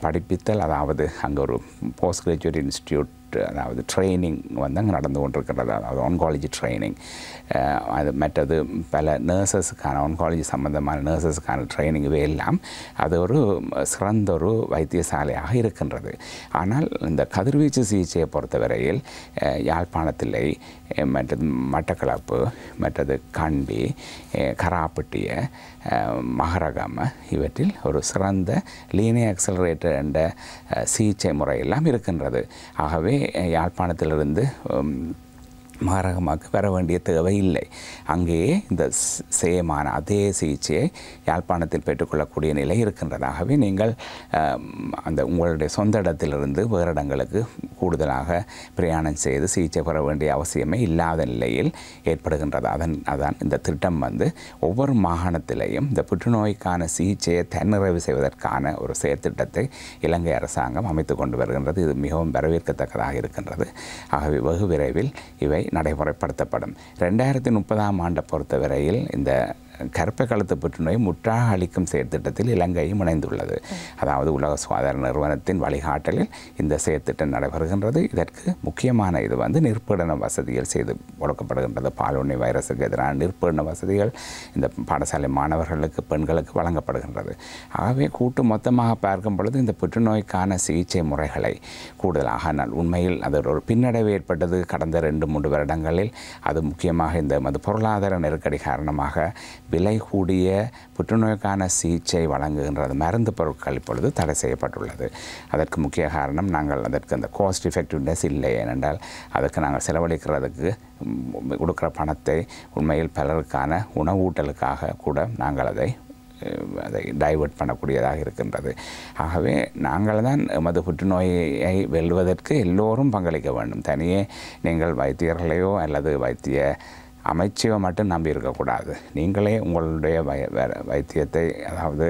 படிப்பித்தல், அதாவது அங்கே ஒரு போஸ்ட் கிராஜுவேட் இன்ஸ்டிடியூட், அதாவது ட்ரைனிங் வந்து அங்கே நடந்து கொண்டிருக்கிறது. அதாவது ஆன்காலஜி ட்ரைனிங், அது மற்றது பல நர்சஸுக்கான ஆன்காலஜி சம்பந்தமான நர்சஸுக்கான ட்ரைனிங் இவையெல்லாம் அது ஒரு சிறந்த ஒரு வைத்தியசாலையாக இருக்கின்றது. ஆனால் இந்த கதிர்வீச்சு சிகிச்சையை பொறுத்தவரையில் யாழ்ப்பாணத்திலே, மற்றது மட்டக்களப்பு, மற்றது கண்டி, கராப்பட்டிய, மகரகம இவற்றில் ஒரு சிறந்த லீனியர் ஆக்சலரேட்டர் என்ற சிகிச்சை முறையெல்லாம் இருக்கின்றது. ஆகவே யாழ்ப்பாணத்திலிருந்து மாரகமாக்கு வர வேண்டிய தேவை இல்லை. அங்கேயே இந்த சேமான அதே சிகிச்சையை யாழ்ப்பாணத்தில் பெற்றுக்கொள்ளக்கூடிய நிலை இருக்கின்றதாகவே நீங்கள் அந்த உங்களுடைய சொந்த இடத்திலிருந்து வேறு இடங்களுக்கு கூடுதலாக பிரயாணம் செய்து சிகிச்சை பெற வேண்டிய அவசியமே இல்லாத நிலையில் ஏற்படுகின்றது. அதான் இந்த திட்டம் வந்து ஒவ்வொரு மாகாணத்திலேயும் இந்த புற்றுநோய்க்கான சிகிச்சையை தன்னிறைவு செய்வதற்கான ஒரு செயற்திட்டத்தை இலங்கை அரசாங்கம் அமைத்து கொண்டு வருகின்றது. இது மிகவும் வரவேற்கத்தக்கதாக இருக்கின்றது. ஆகவே வெகு விரைவில் இவை நடைமுறைப்படுத்தப்படும். 2030ஆம் ஆண்டை பொறுத்தவரையில் இந்த கருப்பை கழுத்து புற்றுநோய் முற்றாக அளிக்கும் செயற்திட்டத்தில் இலங்கையும் இணைந்துள்ளது. அதாவது உலக சுகாதார நிறுவனத்தின் வழிகாட்டலில் இந்த செயற்திட்டம் நடைபெறுகின்றது. இதற்கு முக்கியமான இது வந்து நிற்பீடன வசதிகள் செய்து கொடுக்கப்படுகின்றது. பாலுண்ணி வைரஸுக்கு எதிரான நிற்பீடன வசதிகள் இந்த பாடசாலை மாணவர்களுக்கு, பெண்களுக்கு வழங்கப்படுகின்றது. ஆகவே கூட்டு மொத்தமாக பார்க்கும் பொழுது இந்த புற்றுநோய்க்கான சிகிச்சை முறைகளை கூடுதலாக உண்மையில் அது ஒரு பின்னடைவு ஏற்பட்டது கடந்த 2-3 வருடங்களில். அது முக்கியமாக இந்த பொருளாதார நெருக்கடி காரணமாக விலை கூடிய புற்றுநோய்க்கான சிகிச்சை வழங்குகின்றது மருந்து பொருட்கள் இப்பொழுது தடை செய்யப்பட்டுள்ளது. அதற்கு முக்கிய காரணம் நாங்கள் அதற்கு அந்த காஸ்ட் எஃபெக்டிவ்னஸ் இல்லை. ஏனென்றால் அதற்கு நாங்கள் செலவழிக்கிறதுக்கு கொடுக்குற பணத்தை உண்மையில் பலருக்கான உணவூட்டலுக்காக கூட நாங்கள் அதை டைவர்ட் பண்ணக்கூடியதாக இருக்கின்றது. ஆகவே நாங்கள் தான் எமது புற்றுநோயை வெல்வதற்கு எல்லோரும் பங்களிக்க வேண்டும். தனியே நீங்கள் வைத்தியர்களையோ அல்லது வைத்திய அமைச்சையோ மட்டும் நம்பி இருக்கக்கூடாது. நீங்களே உங்களுடைய வைத்தியத்தை, அதாவது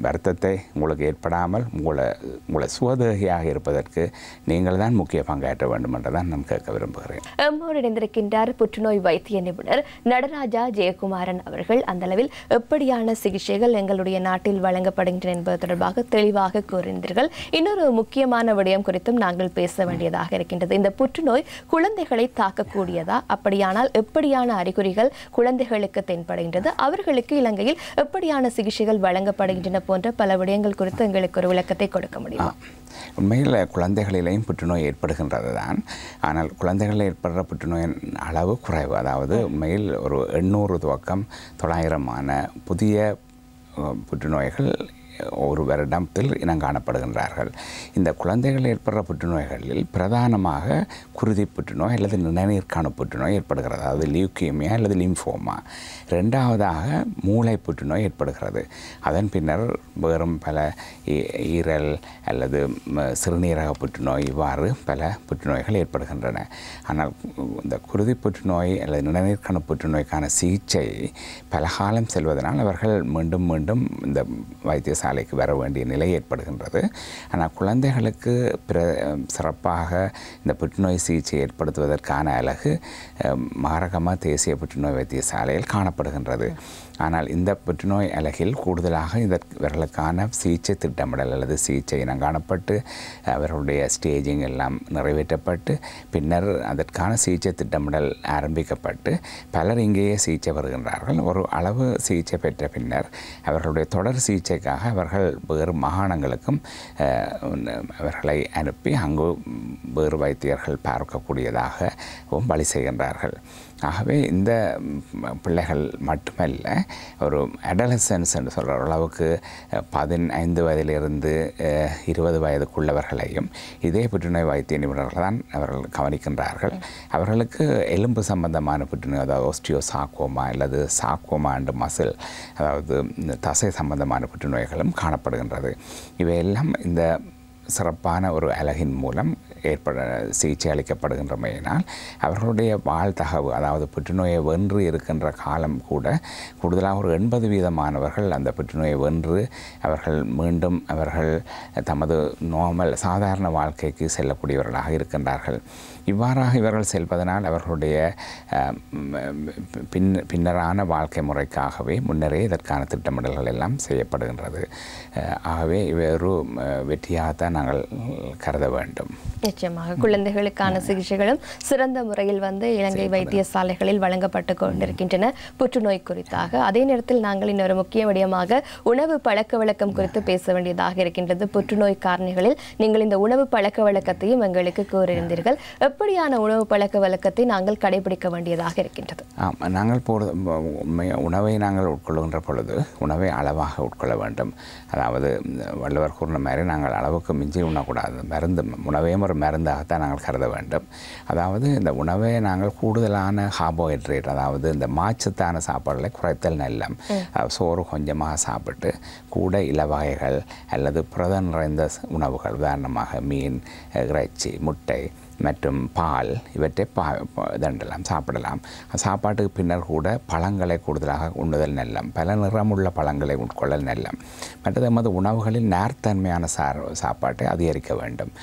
வருத்தத்தை உங்களுக்கு ஏற்படாமல் உங்களை சுவதேகியாக இருப்பதற்கு நீங்கள் தான் முக்கிய பங்காற்ற வேண்டும் என்றுதான் நான் கேட்க விரும்புகிறேன். எம்மோடு இணைந்திருக்கின்றார் புற்றுநோய் வைத்திய நிபுணர் நடராஜா ஜெயக்குமாரன் அவர்கள். அந்த அளவில் எப்படியான சிகிச்சைகள் எங்களுடைய நாட்டில் வழங்கப்படுகின்றன என்பது தொடர்பாக தெளிவாக கூறினீர்கள். இன்னொரு முக்கியமான விடயம் குறித்தும் நாங்கள் பேச வேண்டியதாக இருக்கின்றது. இந்த புற்றுநோய் குழந்தைகளை தாக்கக்கூடியதா? அப்படியானால் எப்படியான அறிகுறிகள் குழந்தைகளுக்கு தென்படுகின்றது? அவர்களுக்கு இலங்கையில் எப்படியான சிகிச்சைகள் வழங்கப்படுகின்றன போன்ற பல விடயங்கள் குறித்து எங்களுக்கு ஒரு விளக்கத்தை கொடுக்க முடியும்? உண்மையில் குழந்தைகளிலேயும் புற்றுநோய் ஏற்படுகின்றது தான். ஆனால் குழந்தைகளில் ஏற்படுற புற்றுநோயின் அளவு குறைவு. அதாவது உண்மையில் ஒரு 800 துவக்கம் 900 புதிய புற்றுநோய்கள் ஒரு வருடத்தில் இனங்காணப்படுகின்றார்கள். இந்த குழந்தைகள் ஏற்படுற புற்றுநோய்களில் பிரதானமாக குருதி புற்றுநோய் அல்லது நிணநீர்க்கான புற்றுநோய் ஏற்படுகிறது. அதாவது லியூக்கேமியா அல்லது லிம்ஃபோமா. 2வதாக மூளை புற்றுநோய் ஏற்படுகிறது. அதன் பின்னர் வேறும் பல ஈரல் அல்லது சிறுநீரக புற்றுநோய், இவ்வாறு பல புற்றுநோய்கள் ஏற்படுகின்றன. ஆனால் இந்த குருதி புற்றுநோய் அல்லது நிணநீர்க்கான புற்றுநோய்க்கான சிகிச்சை பல காலம் செல்வதனால் அவர்கள் மீண்டும் மீண்டும் இந்த வைத்தியசாலைக்கு வர வேண்டிய நிலை ஏற்படுகின்றது. ஆனால் குழந்தைகளுக்கு சிறப்பாக இந்த புற்றுநோய் சிகிச்சை ஏற்படுத்துவதற்கான அலகு மாரகம தேசிய புற்றுநோய் வைத்தியசாலையில் காணப்படுகின்றது. ஆனால் இந்த புற்றுநோய் அலகில் கூடுதலாக இவர்களுக்கான சிகிச்சை திட்டமிடல் அல்லது சிகிச்சை இனம் காணப்பட்டு அவர்களுடைய ஸ்டேஜிங் எல்லாம் நிறைவேற்றப்பட்டு பின்னர் அதற்கான சிகிச்சை திட்டமிடல் ஆரம்பிக்கப்பட்டு பலர் இங்கேயே சிகிச்சை வருகின்றார்கள். ஒரு அளவு சிகிச்சை பெற்ற பின்னர் அவர்களுடைய தொடர் சிகிச்சைக்காக அவர்கள் வேறு மாகாணங்களுக்கும் அவர்களை அனுப்பி அங்கு வேறு வைத்தியர்கள் பார்க்கக்கூடியதாகவும் வழி செய்கின்றார்கள். ஆகவே இந்த பிள்ளைகள் மட்டுமல்ல, ஒரு அடலசன்ஸ் என்று சொல்கிற அளவுக்கு 15 வயதிலிருந்து 20 வயதுக்குள்ளவர்களையும் இதே புற்றுநோய் வைத்திய நிபுணர்கள் தான் அவர்கள் கவனிக்கின்றார்கள். அவர்களுக்கு எலும்பு சம்பந்தமான புற்றுநோய், அதாவது ஓஸ்டியோசார்கோமா அல்லது சார்கோமா அண்ட் மசில், அதாவது தசை சம்பந்தமான புற்றுநோய்களும் காணப்படுகின்றது. இவையெல்லாம் இந்த சிறப்பான ஒரு அலகின் மூலம் சிகிச்சை அளிக்கப்படுகின்றமையினால் அவர்களுடைய வாழ்த்தகவு, அதாவது புற்றுநோயை வென்று இருக்கின்ற காலம் கூட கூடுதலாக ஒரு 80% அந்த புற்றுநோயை வென்று அவர்கள் மீண்டும் அவர்கள் தமது சாதாரண வாழ்க்கைக்கு செல்லக்கூடியவர்களாக இருக்கின்றார்கள். இவ்வாறாக இவர்கள் செல்வதனால் அவர்களுடைய பின்னரான வாழ்க்கை முறைக்காகவே முன்னரே இதற்கான திட்டமிடல்கள் எல்லாம் செய்யப்படுகின்றது. ஆகவே இவர் வெற்றியாகத்தான் நாங்கள் கருத வேண்டும். நிச்சயமாக குழந்தைகளுக்கான சிகிச்சைகளும் சிறந்த முறையில் இலங்கை வைத்தியசாலைகளில் வழங்கப்பட்டு கொண்டிருக்கின்றன புற்றுநோய் குறித்தாக. அதே நேரத்தில் நாங்கள் இன்னொரு முக்கிய விடயமாக உணவு பழக்க வழக்கம் குறித்து பேச வேண்டியதாக இருக்கின்றது. புற்றுநோய் காரணிகளில் நீங்கள் இந்த உணவு பழக்க வழக்கத்தையும் எங்களுக்கு கூறியிருந்தீர்கள். எப்படியான உணவு பழக்க வழக்கத்தை நாங்கள் கடைபிடிக்க வேண்டியதாக இருக்கின்றது? நாங்கள் உணவை நாங்கள் உட்கொள்கின்ற பொழுது உணவை அளவாக உட்கொள்ள வேண்டும். அதாவது வள்ளுவர் கூறின மாதிரி நாங்கள் அளவுக்கு மிஞ்சி உண்ணக்கூடாது. உணவையும் ஒரு மருந்தாகத்தான் நாங்கள் கருத வேண்டும். அதாவது இந்த உணவை நாங்கள் கூடுதலான கார்போஹைட்ரேட், அதாவது இந்த மாச்சத்தான சாப்பாடுகளை குறைத்தல் நல்லம். சோறு கொஞ்சமாக சாப்பிட்டு கூட இலவகைகள் அல்லது புரதம் நிறைந்த உணவுகள், உதாரணமாக மீன், இறைச்சி, முட்டை மற்றும் பால் இவற்றை தண்டலாம் சாப்பிடலாம். சாப்பாட்டுக்கு பின்னர் கூட பழங்களை கூடுதலாக உண்ணுதல் நல்லம். பல நிறமுள்ள பழங்களை உட்கொள்ளல் நல்லம். மற்றது நமது உணவுகளில் நேர்த்தன்மையான சாப்பாட்டை அதிகரிக்க வேண்டும்.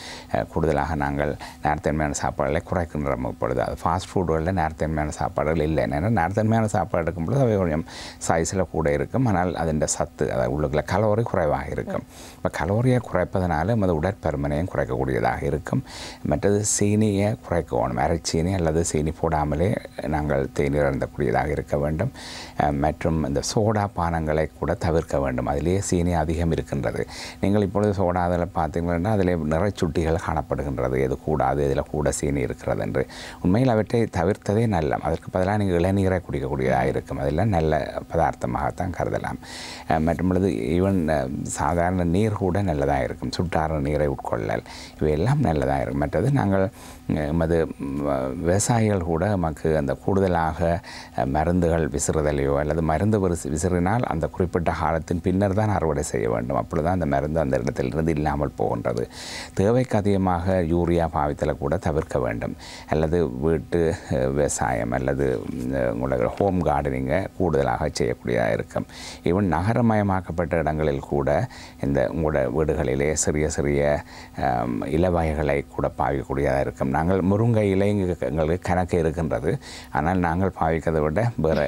கூடுதலாக நாங்கள் நேர்த்தன்மையான சாப்பாடுகளை குறைக்கின்ற பொழுது, அது ஃபாஸ்ட் ஃபுட்டுகளில் நேர்த்தன்மையான சாப்பாடுகள் இல்லை. ஏன்னா நேர்த்தன்மையான சாப்பாடு எடுக்கும்பொழுது அவை கொஞ்சம் சைஸில் கூட இருக்கும், ஆனால் அதன் சத்து, அதாவது உள்ளுக்குள்ள கலோரி குறைவாக இருக்கும். இப்போ கலோரியை குறைப்பதனால நமது உடற்பருமனையும் குறைக்கக்கூடியதாக இருக்கும். மற்றது சீனியை குறைக்கணும். அரைச்சீனி அல்லது சீனி போடாமலே நாங்கள் தேநீர் அருந்தக்கூடியதாக இருக்க வேண்டும். மற்றும் இந்த சோடா பானங்களை கூட தவிர்க்க வேண்டும். அதிலேயே சீனி அதிகம் இருக்கின்றது. நீங்கள் இப்பொழுது சோடா அதில் பார்த்தீங்கன்னா அதில் நிறைச்சுட்டிகள் காணப்படுகின்றது. எது கூடாது, இதில் கூட சீனி இருக்கிறது என்று. உண்மையில் அவற்றை தவிர்த்ததே நல்ல. அதற்கு பதிலாக நீங்கள் இளநீரை குடிக்கக்கூடியதாக இருக்கும். அதில் நல்ல பதார்த்தமாகத்தான் கருதலாம். மற்றபொழுது ஈவன் சாதாரண நீர் கூட நல்லதாக இருக்கும். சுட்டார நீரை உட்கொள்ளல் இவையெல்லாம் நல்லதாக இருக்கும். மற்றது நாங்கள் எமது விவசாயிகள் கூட நமக்கு அந்த கூடுதலாக மருந்துகள் விசிறுதலையோ அல்லது மருந்து விசிறினால் அந்த குறிப்பிட்ட காலத்தின் பின்னர் தான் அறுவடை செய்ய வேண்டும். அப்பொழுது தான் அந்த மருந்து அந்த இடத்திலிருந்து இல்லாமல் போகின்றது. தேவைக்கு அதிகமாக யூரியா பாவித்தலை கூட தவிர்க்க வேண்டும். அல்லது வீட்டு விவசாயம் அல்லது உங்களோட ஹோம் கார்டனிங்கை கூடுதலாக செய்யக்கூடியதாக இருக்கும். ஈவன் நகரமயமாக்கப்பட்ட இடங்களில் கூட இந்த உங்களோட வீடுகளிலே சிறிய சிறிய இலவகைகளை கூட பாவிக்கக்கூடியதாக இருக்கும். நாங்கள் முருங்கை இலை எங்களுக்கு கணக்கு இருக்கின்றது. ஆனால் நாங்கள் பாவிக்கிறதை விட வேறு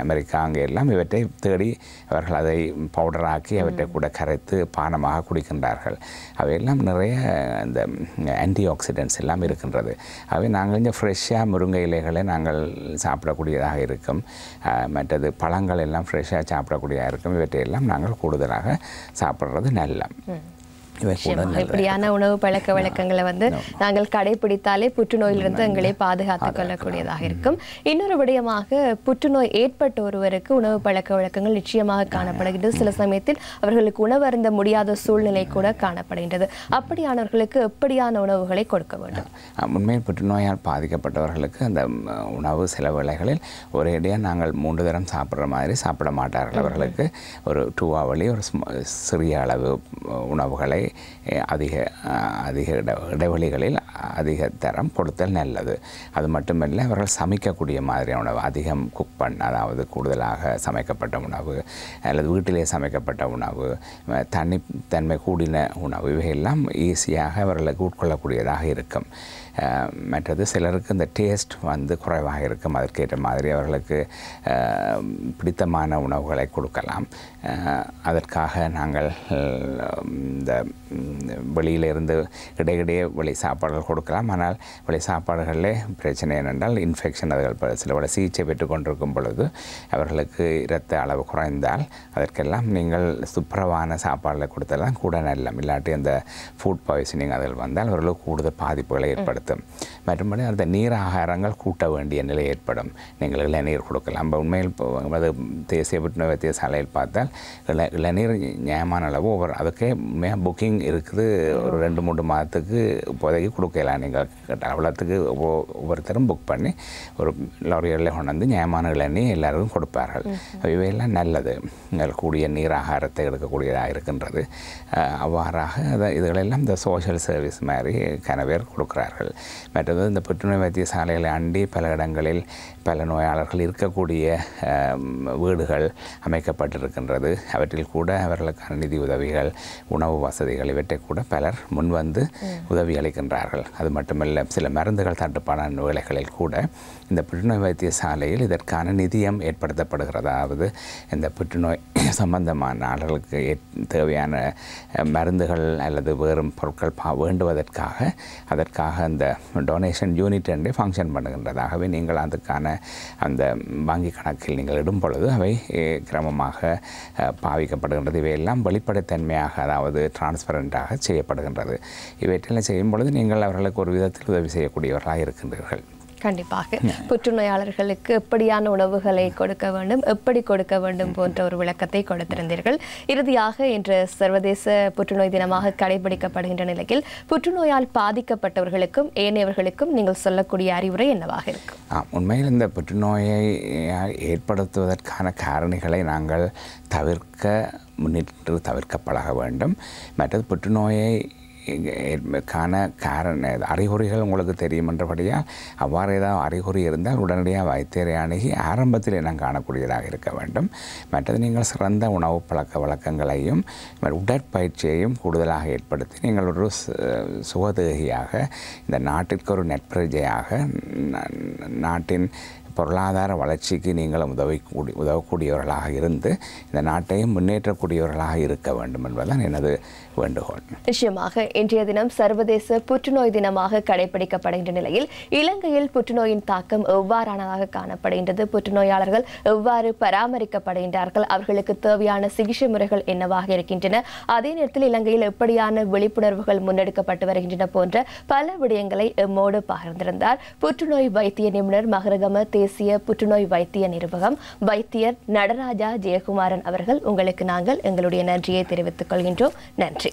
அமெரிக்கா அங்கே எல்லாம் இவற்றை தேடி அவர்கள் அதை பவுடராக்கி அவற்றை கூட கரைத்து பானமாக குடிக்கின்றார்கள். அவையெல்லாம் நிறைய இந்த ஆன்டி ஆக்சிடென்ட்ஸ் எல்லாம் இருக்கின்றது. அவை நாங்கள் இந்த ஃப்ரெஷ்ஷாக முருங்கை இலைகளை நாங்கள் சாப்பிடக்கூடியதாக இருக்கும். மற்றது பழங்கள் எல்லாம் ஃப்ரெஷ்ஷாக சாப்பிடக்கூடியதாக இருக்கும். இவற்றையெல்லாம் நாங்கள் கூடுதலாக சாப்பிட்றது நல்ல. இப்படியான உணவு பழக்க வழக்கங்களை நாங்கள் கடைபிடித்தாலே புற்றுநோயிலிருந்து எங்களை பாதுகாத்துக் கொள்ளக்கூடியதாக இருக்கும். இன்னொரு விடயமாக, புற்றுநோய் ஏற்பட்ட ஒருவருக்கு உணவு பழக்க வழக்கங்கள் நிச்சயமாக காணப்படுகிறது. சில சமயத்தில் அவர்களுக்கு உணவு அருந்த முடியாத சூழ்நிலை கூட காணப்படுகின்றது. அப்படியானவர்களுக்கு எப்படியான உணவுகளை கொடுக்க வேண்டும்? உண்மையில் புற்றுநோயால் பாதிக்கப்பட்டவர்களுக்கு அந்த உணவு சில வேளைகளில் ஒரேடியாக நாங்கள் 3 தரம் சாப்பிட்ற மாதிரி சாப்பிட மாட்டார்கள். அவர்களுக்கு ஒரு 2 hourly ஒரு சிறிய அளவு உணவுகளை உணவுகளை அதிக அதிக இடைவெளிகளில் அதிக தரம் கொடுத்தல் நல்லது. அது மட்டுமல்ல, அவர்கள் சமைக்கக்கூடிய மாதிரியான உணவு அதிகம் குக் அதாவது கூடுதலாக சமைக்கப்பட்ட உணவு அல்லது வீட்டிலே சமைக்கப்பட்ட உணவு, தனித்தன்மை கூடின உணவு, இவையெல்லாம் ஈஸியாக அவர்களுக்கு உட்கொள்ளக்கூடியதாக இருக்கும். மற்றது சிலருக்கு இந்த டேஸ்ட் குறைவாக இருக்கும். அதற்கேற்ற மாதிரி அவர்களுக்கு பிடித்தமான உணவுகளை கொடுக்கலாம். அதற்காக நாங்கள் இந்த வெளியிலிருந்து இடையிடையே வெளி சாப்பாடுகள் கொடுக்கலாம். ஆனால் வெளி சாப்பாடுகளிலே பிரச்சனை என்னென்றால் இன்ஃபெக்ஷன். அவர்கள் சில சிகிச்சை பெற்றுக்கொண்டிருக்கும் பொழுது அவர்களுக்கு இரத்த அளவு குறைந்தால் அதற்கெல்லாம் நீங்கள் துப்புரவான சாப்பாடுகளை கொடுத்தெல்லாம் கூட நல்லம். இல்லாட்டி அந்த ஃபுட் பாய்சனிங் அதில் வந்தால் அவர்களுக்கு கூடுதல் பாதிப்புகளை ஏற்படுத்தும். மற்றபடி அந்த நீர் ஆகாரங்கள் கூட்ட வேண்டிய நிலை ஏற்படும். நீங்கள் இளநீர் கொடுக்கலாம். உண்மையில் அது தேசிய புற்றுநோய் வைத்தியசாலையில் பார்த்தால் இளநீர் நியாயமான அளவு அதுக்கே புக்கிங் இருக்குது. ஒரு 2-3 மாதத்துக்கு இப்போதைக்கு கொடுக்கலாம். நீங்கள் அவ்வளோத்துக்கு ஒவ்வொருத்தரும் புக் பண்ணி ஒரு லாரிகளில் கொண்டு நியாயமான இளநீர் எல்லாருக்கும் கொடுப்பார்கள். இவையெல்லாம் நல்லது. கூடிய நீர் ஆகாரத்தை எடுக்கக்கூடியதாக இருக்கின்றது. அவ்வாறாக இதுகளெல்லாம் இந்த சோஷியல் சர்வீஸ் மாதிரி கனவேர் கொடுக்கிறார்கள். மற்றது இந்த புற்றுநோய் வைத்தியசாலைகளை அண்டி பல இடங்களில் பல நோயாளர்கள் இருக்கக்கூடிய வீடுகள் அமைக்கப்பட்டிருக்கின்றது. அவற்றில் கூட அவர்களுக்கான நிதி உதவிகள், உணவு வசதிகள் இவற்றை கூட பலர் முன்வந்து உதவி அளிக்கின்றார்கள். அது மட்டுமல்ல, சில மருந்துகள் தட்டுப்பாடான வேளைகளில் கூட இந்த புற்றுநோய் வைத்தியசாலையில் இதற்கான நிதியம் ஏற்படுத்தப்படுகிறது. அதாவது இந்த புற்றுநோய் சம்பந்தமான ஆளுகளுக்கு தேவையான மருந்துகள் அல்லது வேறு பொருட்கள் அதற்காக அந்த டொனேஷன் யூனிட் என்றே ஃபங்க்ஷன் பண்ணுகின்றதாகவே நீங்கள் அதுக்கான அந்த வங்கி கணக்கில் நீங்கள் இடும் பொழுது அவை கிரமமாக பாவிக்கப்படுகின்றது. இவையெல்லாம் வெளிப்படைத்தன்மையாக, அதாவது டிரான்ஸ்பரண்டாக செய்யப்படுகின்றது. இவற்றெல்லாம் செய்யும் பொழுது நீங்கள் அவர்களுக்கு ஒரு விதத்தில் உதவி செய்யக்கூடியவர்களாக இருக்கின்றீர்கள். கண்டிப்பாக புற்றுநோயாளர்களுக்கு எப்படியான உணவுகளை கொடுக்க வேண்டும், எப்படி கொடுக்க வேண்டும் போன்ற ஒரு விளக்கத்தை கொடுத்திருந்தீர்கள். இறுதியாக இன்று சர்வதேச புற்றுநோய் தினமாக கடைபிடிக்கப்படுகின்ற நிலையில் புற்றுநோயால் பாதிக்கப்பட்டவர்களுக்கும் ஏனையவர்களுக்கும் நீங்கள் சொல்லக்கூடிய அறிவுரை என்னவாக இருக்கும்? உண்மையில் இந்த புற்றுநோயை ஏற்படுத்துவதற்கான காரணிகளை நாங்கள் தவிர்க்க பழக வேண்டும். மற்றது புற்றுநோயை அறிகுறிகள் உங்களுக்கு தெரியும் என்றபடியால் அவ்வாறு ஏதாவது அறிகுறி இருந்தால் உடனடியாக வைத்தியரை அணுகி ஆரம்பத்தில் நாம் காணக்கூடியதாக இருக்க வேண்டும். மற்றது நீங்கள் சிறந்த உணவு பழக்க வழக்கங்களையும் உடற்பயிற்சியையும் கூடுதலாக ஏற்படுத்தி நீங்கள் ஒரு சுகதேகியாக இந்த நாட்டிற்கு ஒரு நெற்பிரஜையாக நாட்டின் பொருளாதார வளர்ச்சிக்கு நீங்களும் உதவக்கூடியவர்களாக இருந்து இந்த நாட்டையும் முன்னேற்றக்கூடியவர்களாக இருக்க வேண்டும் என்பதுதான் எனது வேண்டுகோள். நிச்சயமாக இன்றைய தினம் சர்வதேச புற்றுநோய் தினமாக கடைபிடிக்கப்படுகின்ற நிலையில் இலங்கையில் புற்றுநோயின் தாக்கம் எவ்வாறானதாக காணப்படுகின்றது, புற்றுநோயாளர்கள் எவ்வாறு பராமரிக்கப்படுகின்றார்கள், அவர்களுக்கு தேவையான சிகிச்சை முறைகள் என்னவாக இருக்கின்றன, அதே நேரத்தில் இலங்கையில் எப்படியான விழிப்புணர்வுகள் முன்னெடுக்கப்பட்டு வருகின்றன போன்ற பல விடயங்களை எம்மோடு பகிர்ந்திருந்தார் புற்றுநோய் வைத்திய நிபுணர் மகரகம தேசிய புற்றுநோய் வைத்திய நிர்வாகம் வைத்தியர் நடராஜா ஜெயக்குமாரன் அவர்கள். உங்களுக்கு நாங்கள் எங்களுடைய நன்றியை தெரிவித்துக் கொள்கின்றோம். நன்றி.